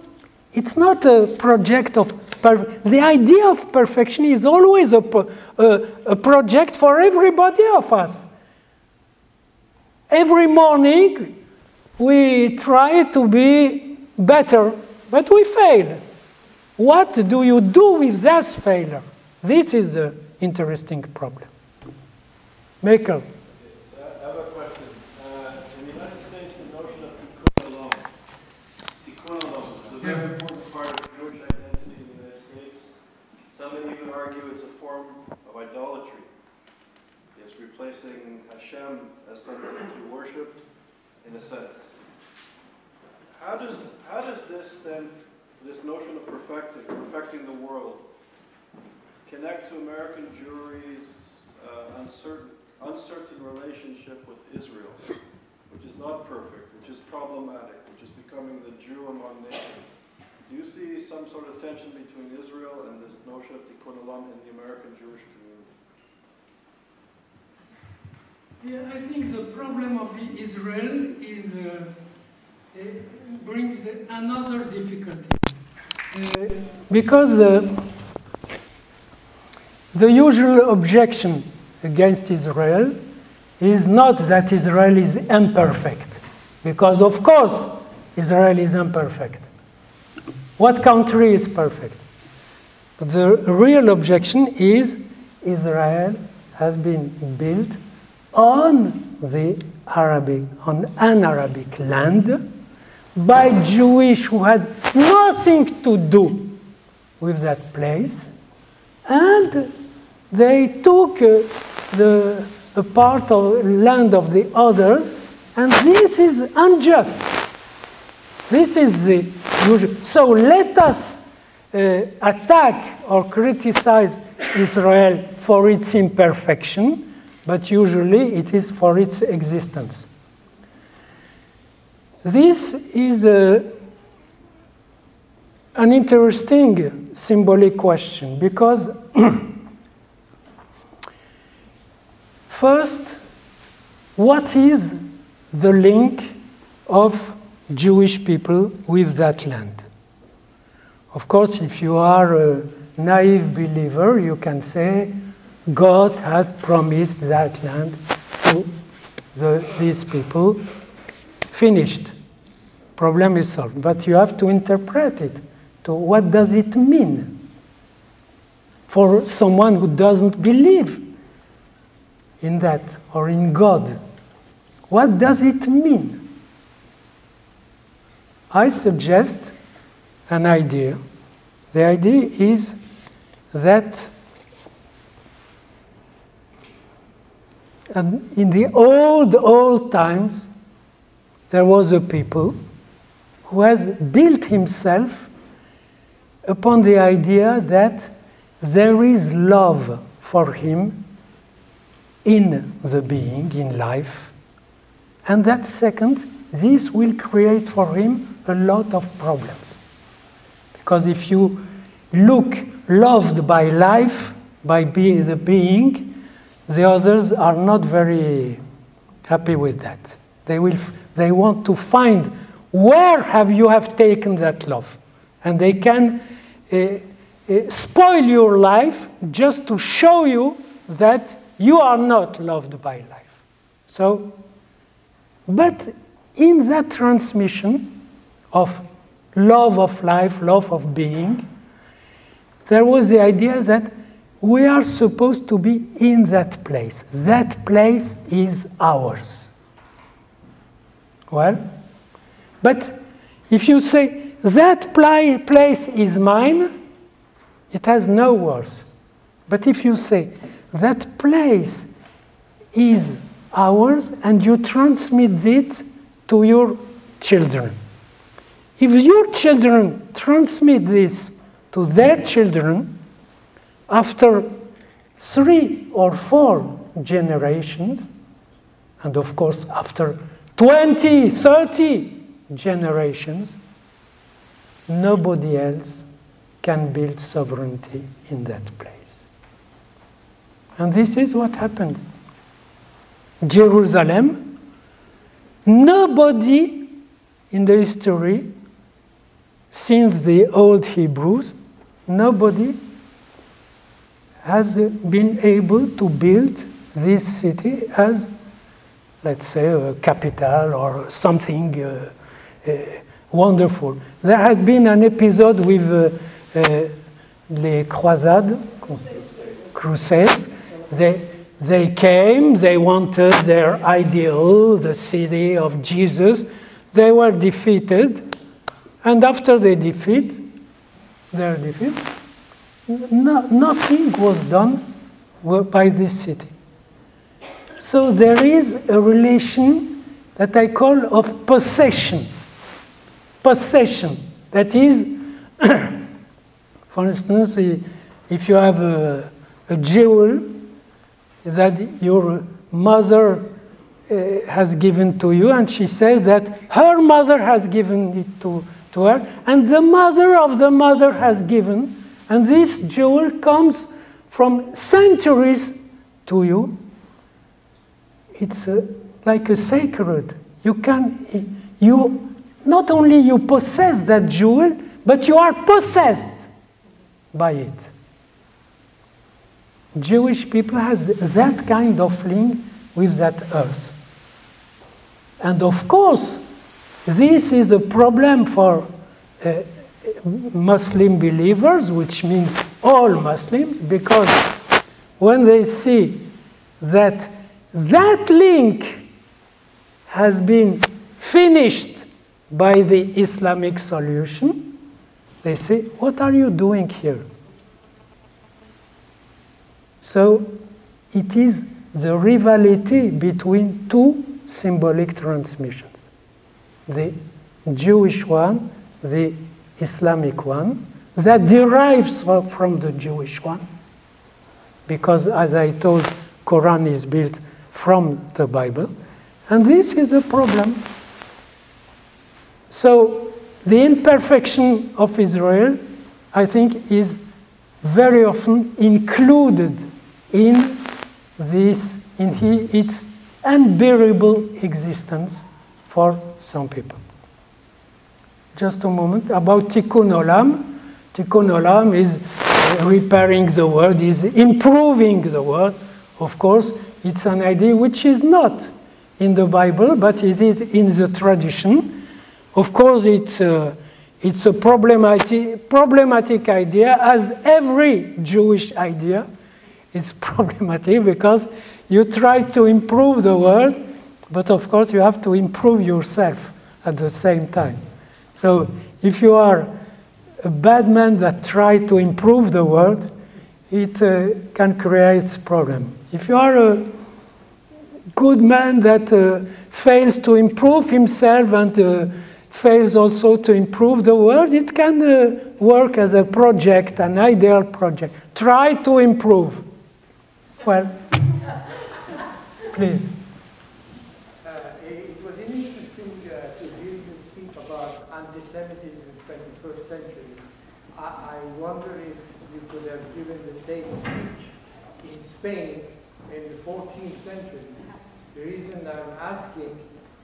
it's not a project of the idea of perfection is always a project for everybody of us. Every morning we try to be better, but we fail. What do you do with that failure? This is the interesting problem. McGill. So I have a question. In the United States, the notion of tikkun olam is a very important part of Jewish identity in the United States. Some may even argue it's a form of idolatry. It's replacing Hashem as something to worship, in a sense. How does this then, this notion of perfecting the world, connect to American Jewry's uncertain relationship with Israel, which is not perfect, which is problematic, which is becoming the Jew among nations? Do you see some sort of tension between Israel and this notion of tikkun olam in the American Jewish community? Yeah, I think the problem of Israel is brings another difficulty. Because the usual objection against Israel is not that Israel is imperfect, because of course Israel is imperfect. What country is perfect? But the real objection is Israel has been built on an Arabic land by Jewish who had nothing to do with that place, and they took a part of land of the others, and this is unjust. This is the usual. So let us attack or criticize Israel for its imperfection, but usually it is for its existence. This is an interesting symbolic question, because first, what is the link of Jewish people with that land? Of course, if you are a naive believer, you can say, God has promised that land to these people. Finished. Problem is solved. But you have to interpret it. To what does it mean for someone who doesn't believe in that or in God? What does it mean? I suggest an idea. The idea is that in the old times, there was a people who has built himself upon the idea that there is love for him in the being, in life, and that second, this will create for him a lot of problems. Because if you look loved by life, by the being, the others are not very happy with that. They want to find where you have taken that love, and they can spoil your life just to show you that you are not loved by life. So, but in that transmission of love of life, love of being, there was the idea that we are supposed to be in that place. That place is ours. Well, but if you say, that place is mine, it has no worth. But if you say, that place is ours, and you transmit it to your children. If your children transmit this to their children, after 3 or 4 generations, and of course after 20, 30 generations, nobody else can build sovereignty in that place. And this is what happened. Jerusalem, nobody in the history, since the old Hebrews, nobody has been able to build this city as, let's say, a capital or something wonderful. There has been an episode with les Croisades, Crusade. They came, they wanted their ideal, the city of Jesus. They were defeated, and after their defeat, nothing was done by this city. So there is a relation that I call of possession. Possession, that is, for instance, if you have a jewel that your mother has given to you, and she says that her mother has given it to her, and the mother of the mother has given, and this jewel comes from centuries to you. It's like a sacred. You not only you possess that jewel, but you are possessed by it. Jewish people has that kind of link with that earth. And of course, this is a problem for Muslim believers, which means all Muslims, because when they see that that link has been finished by the Islamic solution, they say, what are you doing here? So it is the rivalry between two symbolic transmissions, the Jewish one, the Islamic one, that derives from the Jewish one, because as I told, Quran is built from the Bible, and this is a problem. So the imperfection of Israel, I think, is very often included in this, its unbearable existence for some people. Just a moment about Tikkun Olam. Tikkun Olam is repairing the world, is improving the world. Of course, it's an idea which is not in the Bible, but it is in the tradition. Of course, it's a problematic idea, as every Jewish idea. It's problematic because you try to improve the world, but of course you have to improve yourself at the same time. So if you are a bad man that tries to improve the world, it can create problem. If you are a good man that fails to improve himself and fails also to improve the world, it can work as a project, an ideal project. Try to improve. Well, please. It was interesting to hear you speak about anti-Semitism in the 21st century. I wonder if you could have given the same speech in Spain in the 14th century. The reason I'm asking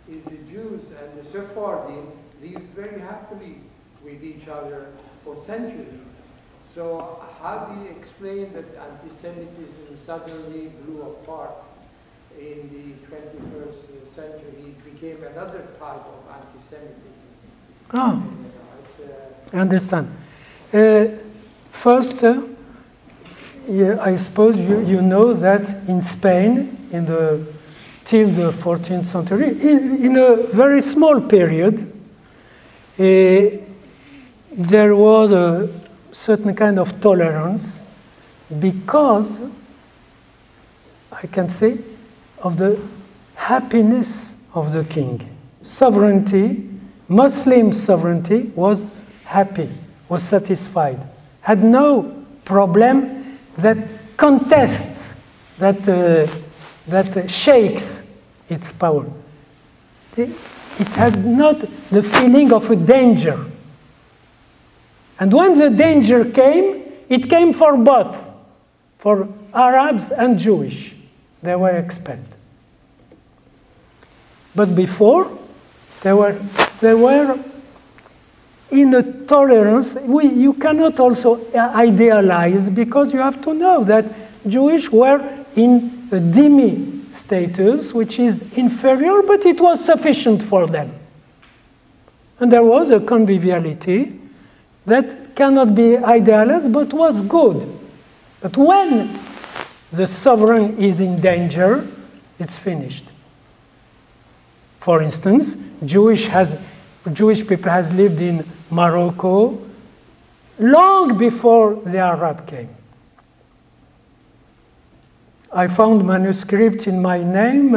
is the Jews and the Sephardim lived very happily with each other for centuries. So how do you explain that anti-Semitism suddenly blew apart in the 21st century? It became another type of anti-Semitism. Oh, It's, I understand. First, yeah, I suppose you know that in Spain, till the 14th century, in a very small period, there was a certain kind of tolerance because, I can say, of the happiness of the king. Sovereignty, Muslim sovereignty was happy, was satisfied, had no problem that contests, that shakes its power. It had not the feeling of a danger. And when the danger came, it came for both, for Arabs and Jewish. They were expelled. But before, there were in a tolerance. You cannot also idealize, because you have to know that Jewish were in a dhimmi status, which is inferior, but it was sufficient for them. And there was a conviviality that cannot be idealized, but was good. But when the sovereign is in danger, it's finished. For instance, Jewish people has lived in Morocco long before the Arab came. I found manuscripts in my name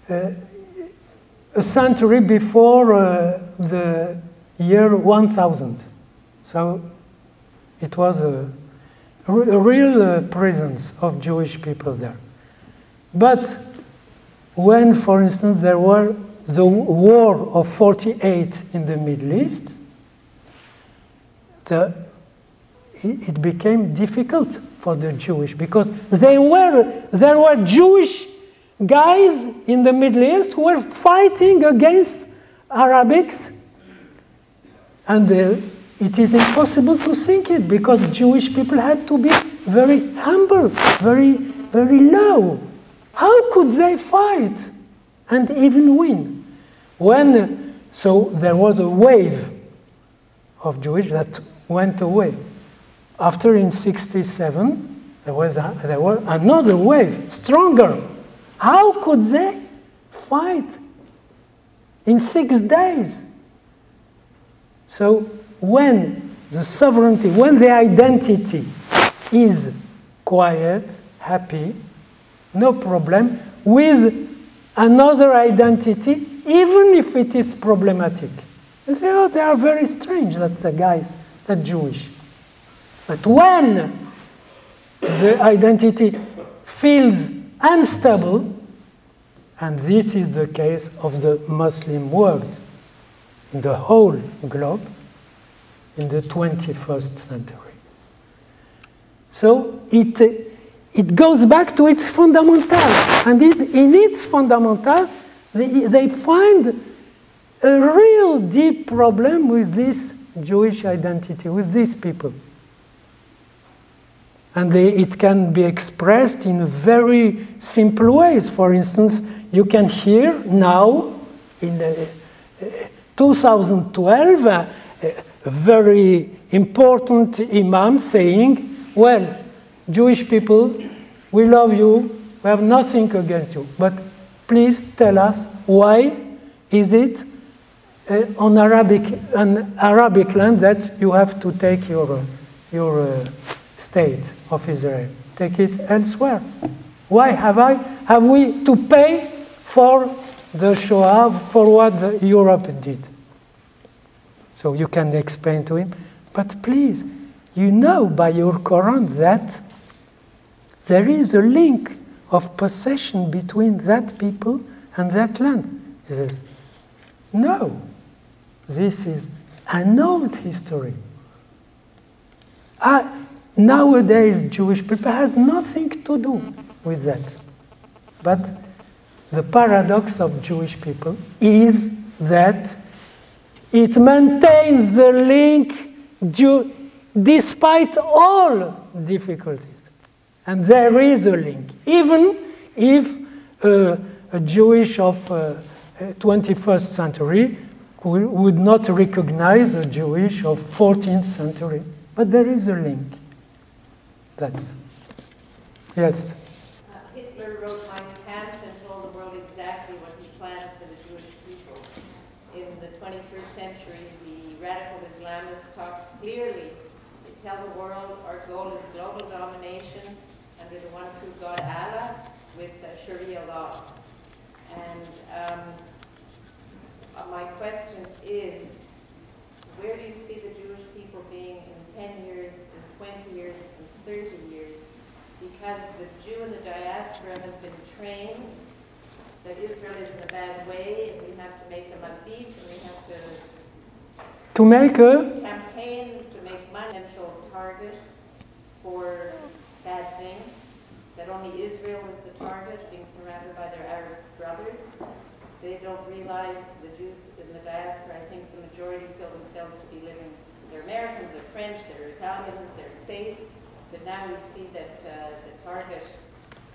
a century before the year 1000. So it was a real presence of Jewish people there. But when, for instance, there were the war of 48 in the Middle East, it became difficult for the Jewish, because there were Jewish guys in the Middle East who were fighting against Arabics, and it is impossible to think it, because Jewish people had to be very humble, very, very low. How could they fight and even win? So there was a wave of Jewish that went away. After, in 1967, there was another wave, stronger. How could they fight in 6 days? So when the sovereignty, when the identity is quiet, happy, no problem, with another identity, even if it is problematic. You say, oh, they are very strange, that Jewish. But when the identity feels unstable, and this is the case of the Muslim world, in the whole globe, in the 21st century. So it goes back to its fundamental, and in its fundamental, they find a real deep problem with this Jewish identity, with these people. And it can be expressed in very simple ways. For instance, you can hear now, in 2012, a very important imam saying, well, Jewish people, we love you, we have nothing against you, but please tell us why is it on Arabic land that you have to take your state of Israel. Take it elsewhere. Why have we to pay for the Shoah, for what Europe did? So you can explain to him, but please, you know by your Quran that there is a link of possession between that people and that land. He says, no, this is an old history. nowadays Jewish people has nothing to do with that. But the paradox of Jewish people is that it maintains the link despite all difficulties. And there is a link. Even if a Jewish of 21st century would not recognize a Jewish of 14th century. But there is a link. That's, yes? Hitler wrote Mein Kampf and told the world exactly what he planned for the Jewish people. In the 21st century, the radical Islamists talked clearly. They tell the world our goal is global domination under the one true God, Allah, with Sharia law. And my question is, where do you see the Jewish people being in 10 years, in 20 years, in 30 years? Because the Jew in the diaspora has been trained that Israel is in a bad way, and we have to make them upbeat, and we have to make a campaigns to make money potential target for bad things, that only Israel is the target, being surrounded by their Arab brothers. They don't realize, the Jews in the diaspora, I think the majority feel themselves to be living, they're Americans, they're French, they're Italians, they're safe, but now we see that the target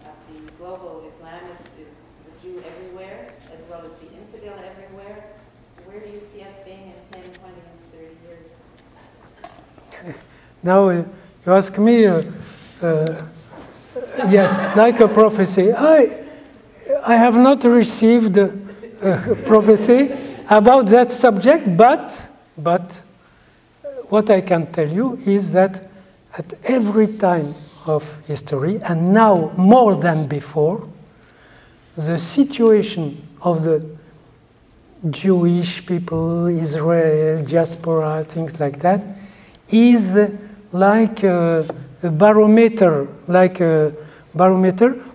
of the global Islamists is the Jew everywhere, as well as the infidel everywhere. Where do you see us being in 10, 20, and 30 years? Now you ask me, yes, like a prophecy. I have not received a prophecy about that subject, but what I can tell you is that at every time of history, and now more than before, the situation of the Jewish people, Israel, diaspora, things like that, is like a barometer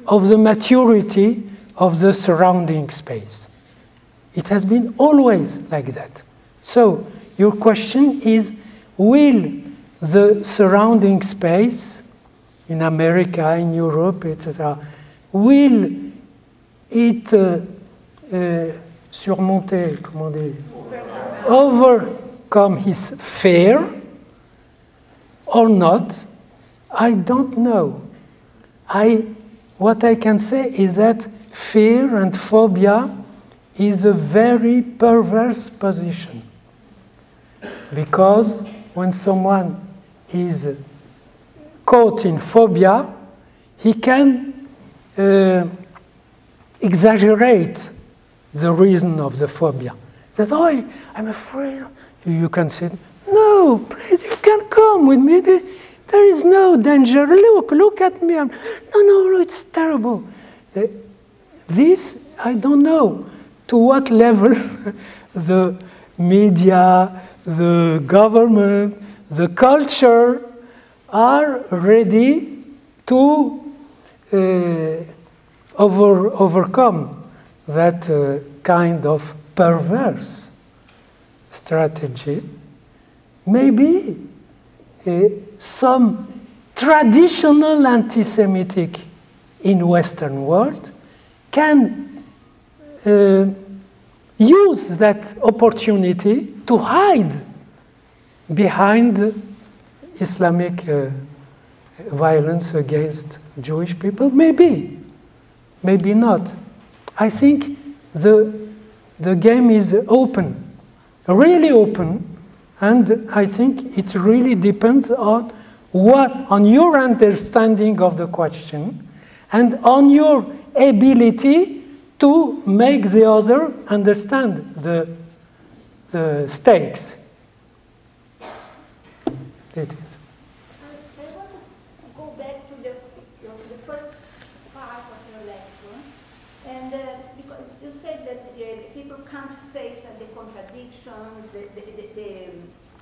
of the maturity of the surrounding space. It has been always like that. So your question is, will the surrounding space in America, in Europe, etc., will it surmonter, comment dire, overcome his fear or not? I don't know. What I can say is that fear and phobia is a very perverse position, because when someone is caught in phobia, he can exaggerate the reason of the phobia. That, oh, I'm afraid. You can say, no, please, you can come with me. There is no danger. Look at me. No, it's terrible. This, I don't know to what level the media, the government, the culture are ready to overcome that kind of perverse strategy. Maybe some traditional anti-Semitic in Western world can use that opportunity to hide behind Islamic violence against Jewish people. Maybe not. I think the game is open, really open, and I think it really depends on your understanding of the question and on your ability to make the other understand the stakes. It is. I want to go back to the first part of your lecture, and because you said that people can't face the contradictions,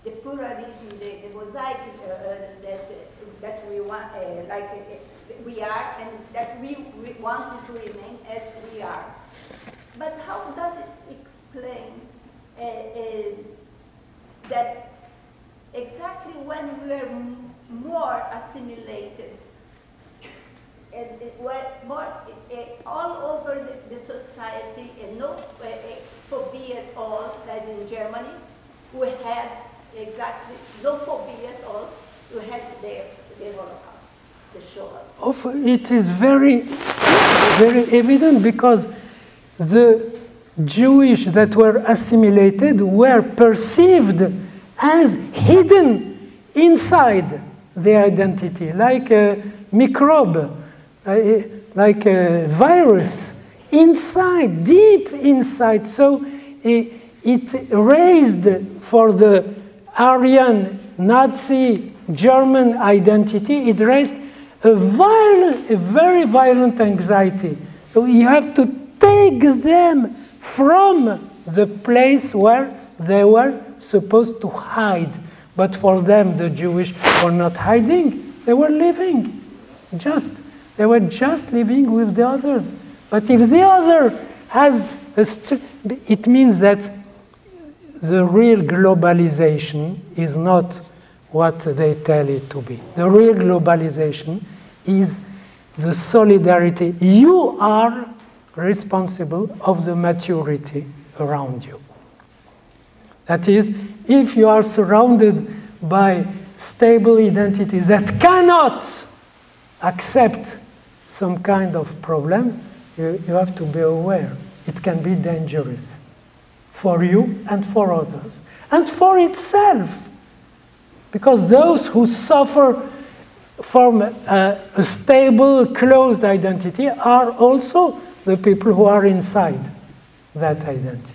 the pluralism, the mosaic that we want, we are, and that we want to remain as we are. But how does it explain that exactly when we are more assimilated and were more all over the society, and no phobia at all, as in Germany, who had exactly no phobia at all, who had the Holocaust, the Shoah. It is very, very evident because the Jewish that were assimilated were perceived as hidden inside the identity, like a microbe, like a virus, inside, deep inside. So it raised for the Aryan, Nazi, German identity, it raised a very violent anxiety. So you have to take them from the place where they were supposed to hide. But for them, the Jewish were not hiding. They were living. They were just living with the others. But if the other has it means that the real globalization is not what they tell it to be. The real globalization is the solidarity. You are responsible of the maturity around you. That is, if you are surrounded by stable identities that cannot accept some kind of problems, you have to be aware. It can be dangerous for you and for others, and for itself. Because those who suffer from a stable, closed identity are also the people who are inside that identity.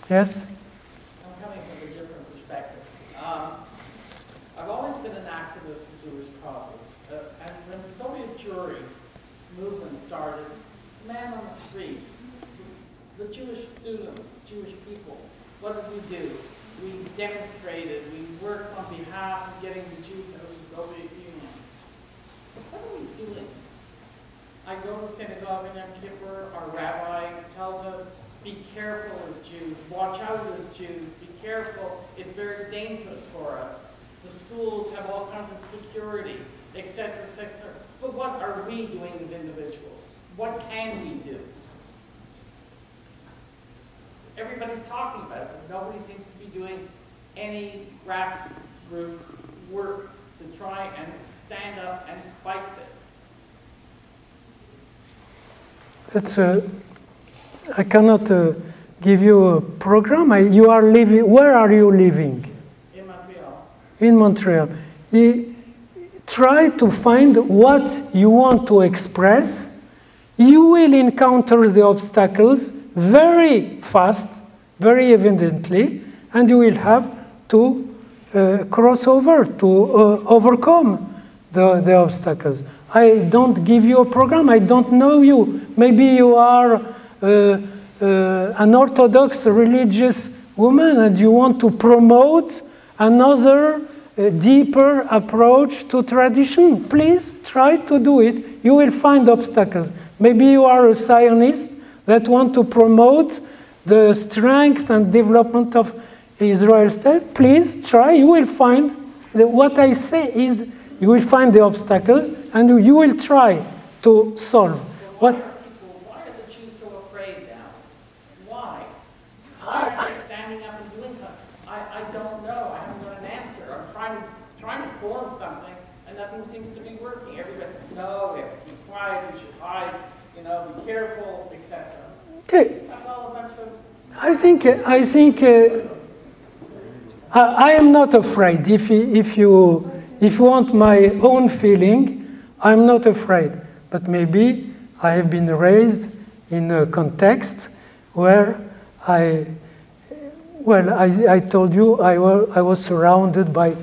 Yes? I'm coming from a different perspective. I've always been an activist for Jewish causes. And when the Soviet Jewry movement started, the man on the street, the Jewish students, Jewish people, what did we do? We demonstrated, we worked on behalf of getting the Jews out of the Soviet Union. What are we doing? I go to synagogue in Yom Kippur, our rabbi tells us, be careful as Jews, watch out as Jews, be careful, it's very dangerous for us. The schools have all kinds of security, etc., etc. But what are we doing as individuals? What can we do? Everybody's talking about it, but nobody seems to be doing any grassroots work to try and stand up and fight this. I cannot give you a program. You are living. Where are you living? In Montreal. In Montreal. Try to find what you want to express. You will encounter the obstacles very fast, very evidently, and you will have to cross over, to overcome the obstacles. I don't give you a program. I don't know you. Maybe you are an Orthodox religious woman and you want to promote another deeper approach to tradition. Please try to do it. You will find obstacles. Maybe you are a Zionist that want to promote the strength and development of Israel state. Please try. You will find what I say is you will find the obstacles and you will try to solve. Why are the Jews so afraid now? Why? Why are they standing up and doing something? I don't know. I haven't got an answer. I'm trying to form something, and nothing seems to be working. Everybody, no, we have to keep quiet. We should hide. You know, be careful, etc. Okay. That's all a bunch of. I think I am not afraid. If you want my own feeling, I'm not afraid. But maybe I have been raised in a context where I told you I was surrounded by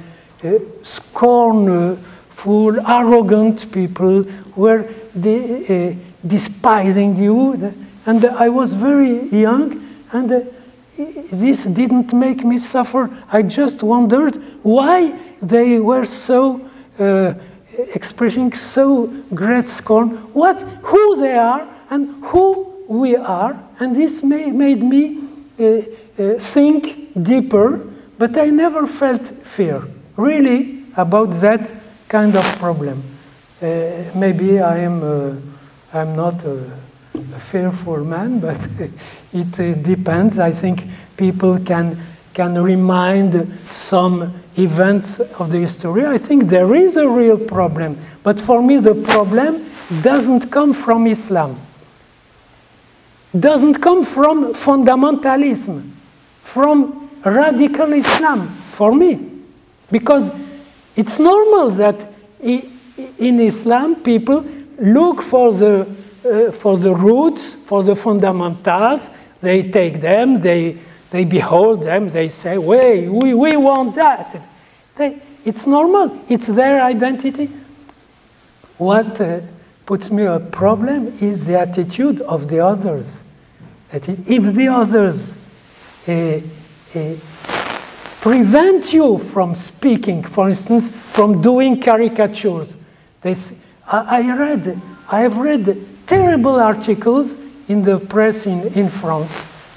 scornful, arrogant people who were despising you. And I was very young, and this didn't make me suffer. I just wondered why they were so expressing so great scorn, who they are and who we are, and this made me think deeper, but I never felt fear. really about that kind of problem. Maybe I'm not a fearful man, but it depends. I think people can remind some events of the history. I think there is a real problem. But for me, the problem doesn't come from Islam. Doesn't come from fundamentalism, from radical Islam, for me. Because it's normal that in Islam, people look for the roots, for the fundamentals. They take them, they behold them, they say, we want that. It's normal, it's their identity. What puts me a problem is the attitude of the others. That if the others prevent you from speaking, for instance, from doing caricatures. I have read terrible articles in the press in France.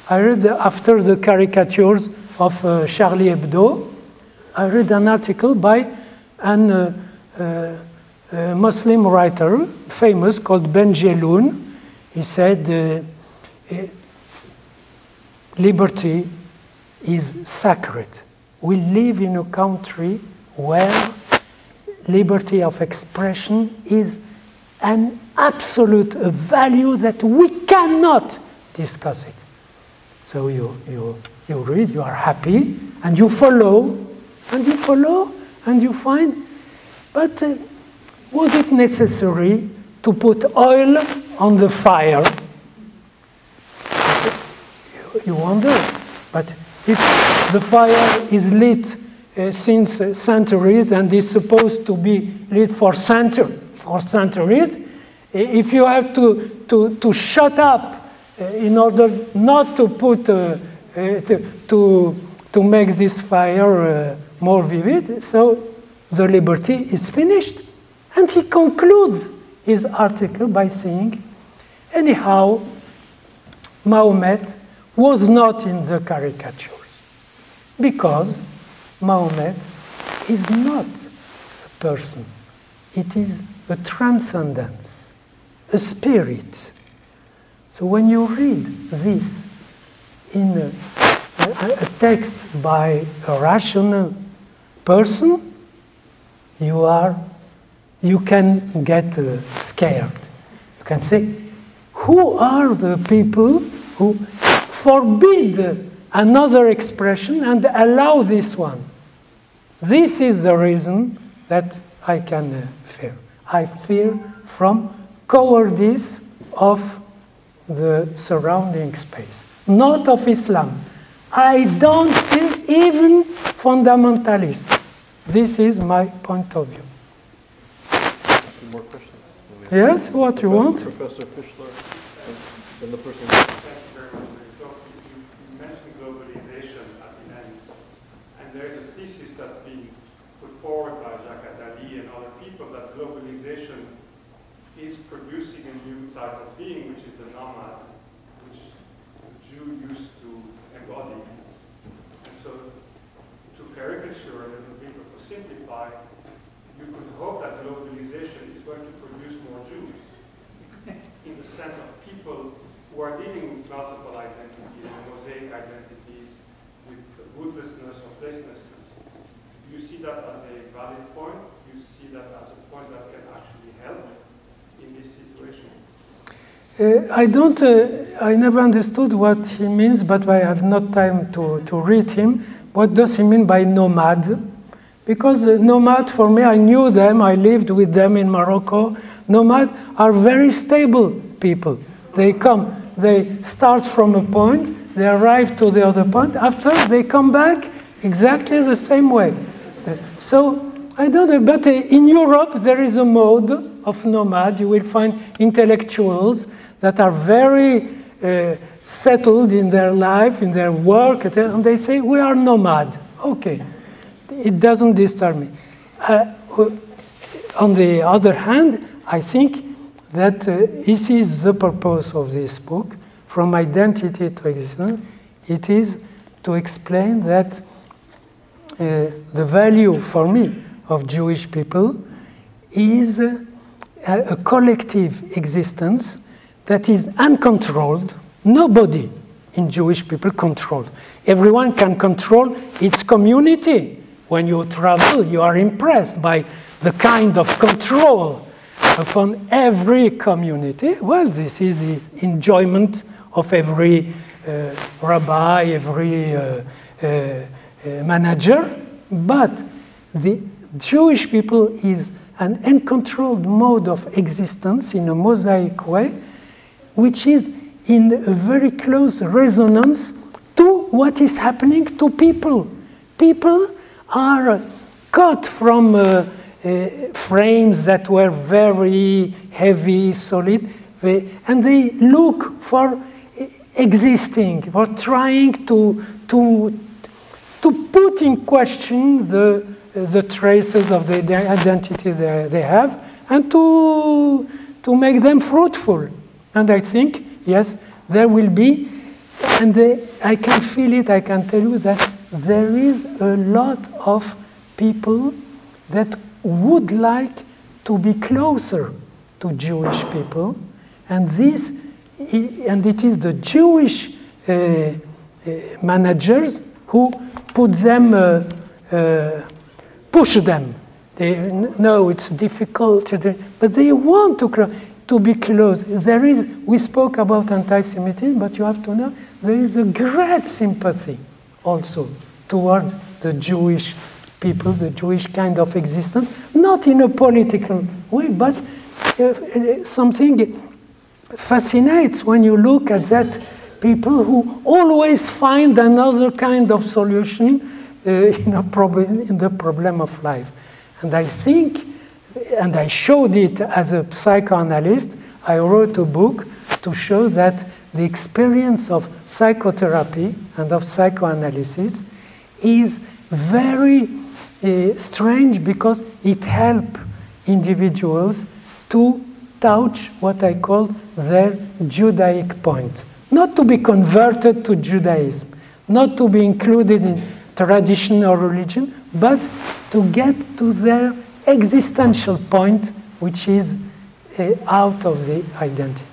I read after the caricatures of Charlie Hebdo, I read an article by an Muslim writer, famous, called Ben Jelloun. He said, liberty is sacred. We live in a country where liberty of expression is an absolute value that we cannot discuss it. So you read, you are happy, and you follow, and you find. But was it necessary to put oil on the fire? You wonder. But if the fire is lit since centuries and is supposed to be lit for centuries, if you have to shut up in order not to put to make this fire more vivid, so the liberty is finished. And he concludes his article by saying, anyhow, Mahomet was not in the caricatures, because Mahomet is not a person. It is a transcendence, a spirit. So when you read this in a text by a rational person, you can get scared. You can say, who are the people who forbid another expression and allow this one? This is the reason that I can fear. I fear from cowardice of the surrounding space, not of Islam. I don't fear even fundamentalists. This is my point of view. More questions? Yes, what you want? Professor Fischler, and the person. Thank you very much for your talk. You mentioned globalization at the end, and there is a thesis that's being put forward by Jacques Attali and other people that globalization is producing a new type of being, which is the nomad, which the Jew used to embody. And so, to caricature a little bit or to simplify, you could hope that globalization is going to produce more Jews, in the sense of people who are dealing with multiple identities, mosaic identities, with woodlessness or placelessness. Do you see that as a valid point? Do you see that as a point that can actually help in this situation? I never understood what he means, but I have not time to read him. What does he mean by nomad? Because nomad, for me, I knew them, I lived with them in Morocco. Nomad are very stable people. They come, they start from a point, they arrive to the other point, after they come back exactly the same way. So, I don't know, but in Europe there is a mode of nomad. You will find intellectuals that are very settled in their life, in their work, and they say, we are nomad. Okay. It doesn't disturb me. On the other hand, I think that this is the purpose of this book, from identity to existence. It is to explain that the value for me of Jewish people is a collective existence that is uncontrolled. Nobody in Jewish people controlled. Everyone can control its community. When you travel, you are impressed by the kind of control upon every community. Well, this is the enjoyment of every rabbi, every manager. But the Jewish people is an uncontrolled mode of existence in a mosaic way, which is in a very close resonance to what is happening to people. People are cut from frames that were very heavy, solid, and they look for existing, for trying to put in question the traces of the identity they have, and to make them fruitful. And I think, yes, there will be, and I can feel it, I can tell you that there is a lot of people that would like to be closer to Jewish people, and it is the Jewish managers who put them, push them. They know it's difficult, but they want to be close. We spoke about anti-Semitism, but you have to know there is a great sympathy also towards the Jewish people, the Jewish kind of existence, not in a political way, but something fascinates when you look at that people who always find another kind of solution in the problem of life. And I think, and I showed it as a psychoanalyst, I wrote a book to show that the experience of psychotherapy and of psychoanalysis is very strange, because it helps individuals to touch what I call their Judaic point. Not to be converted to Judaism, not to be included in tradition or religion, but to get to their existential point, which is out of the identity.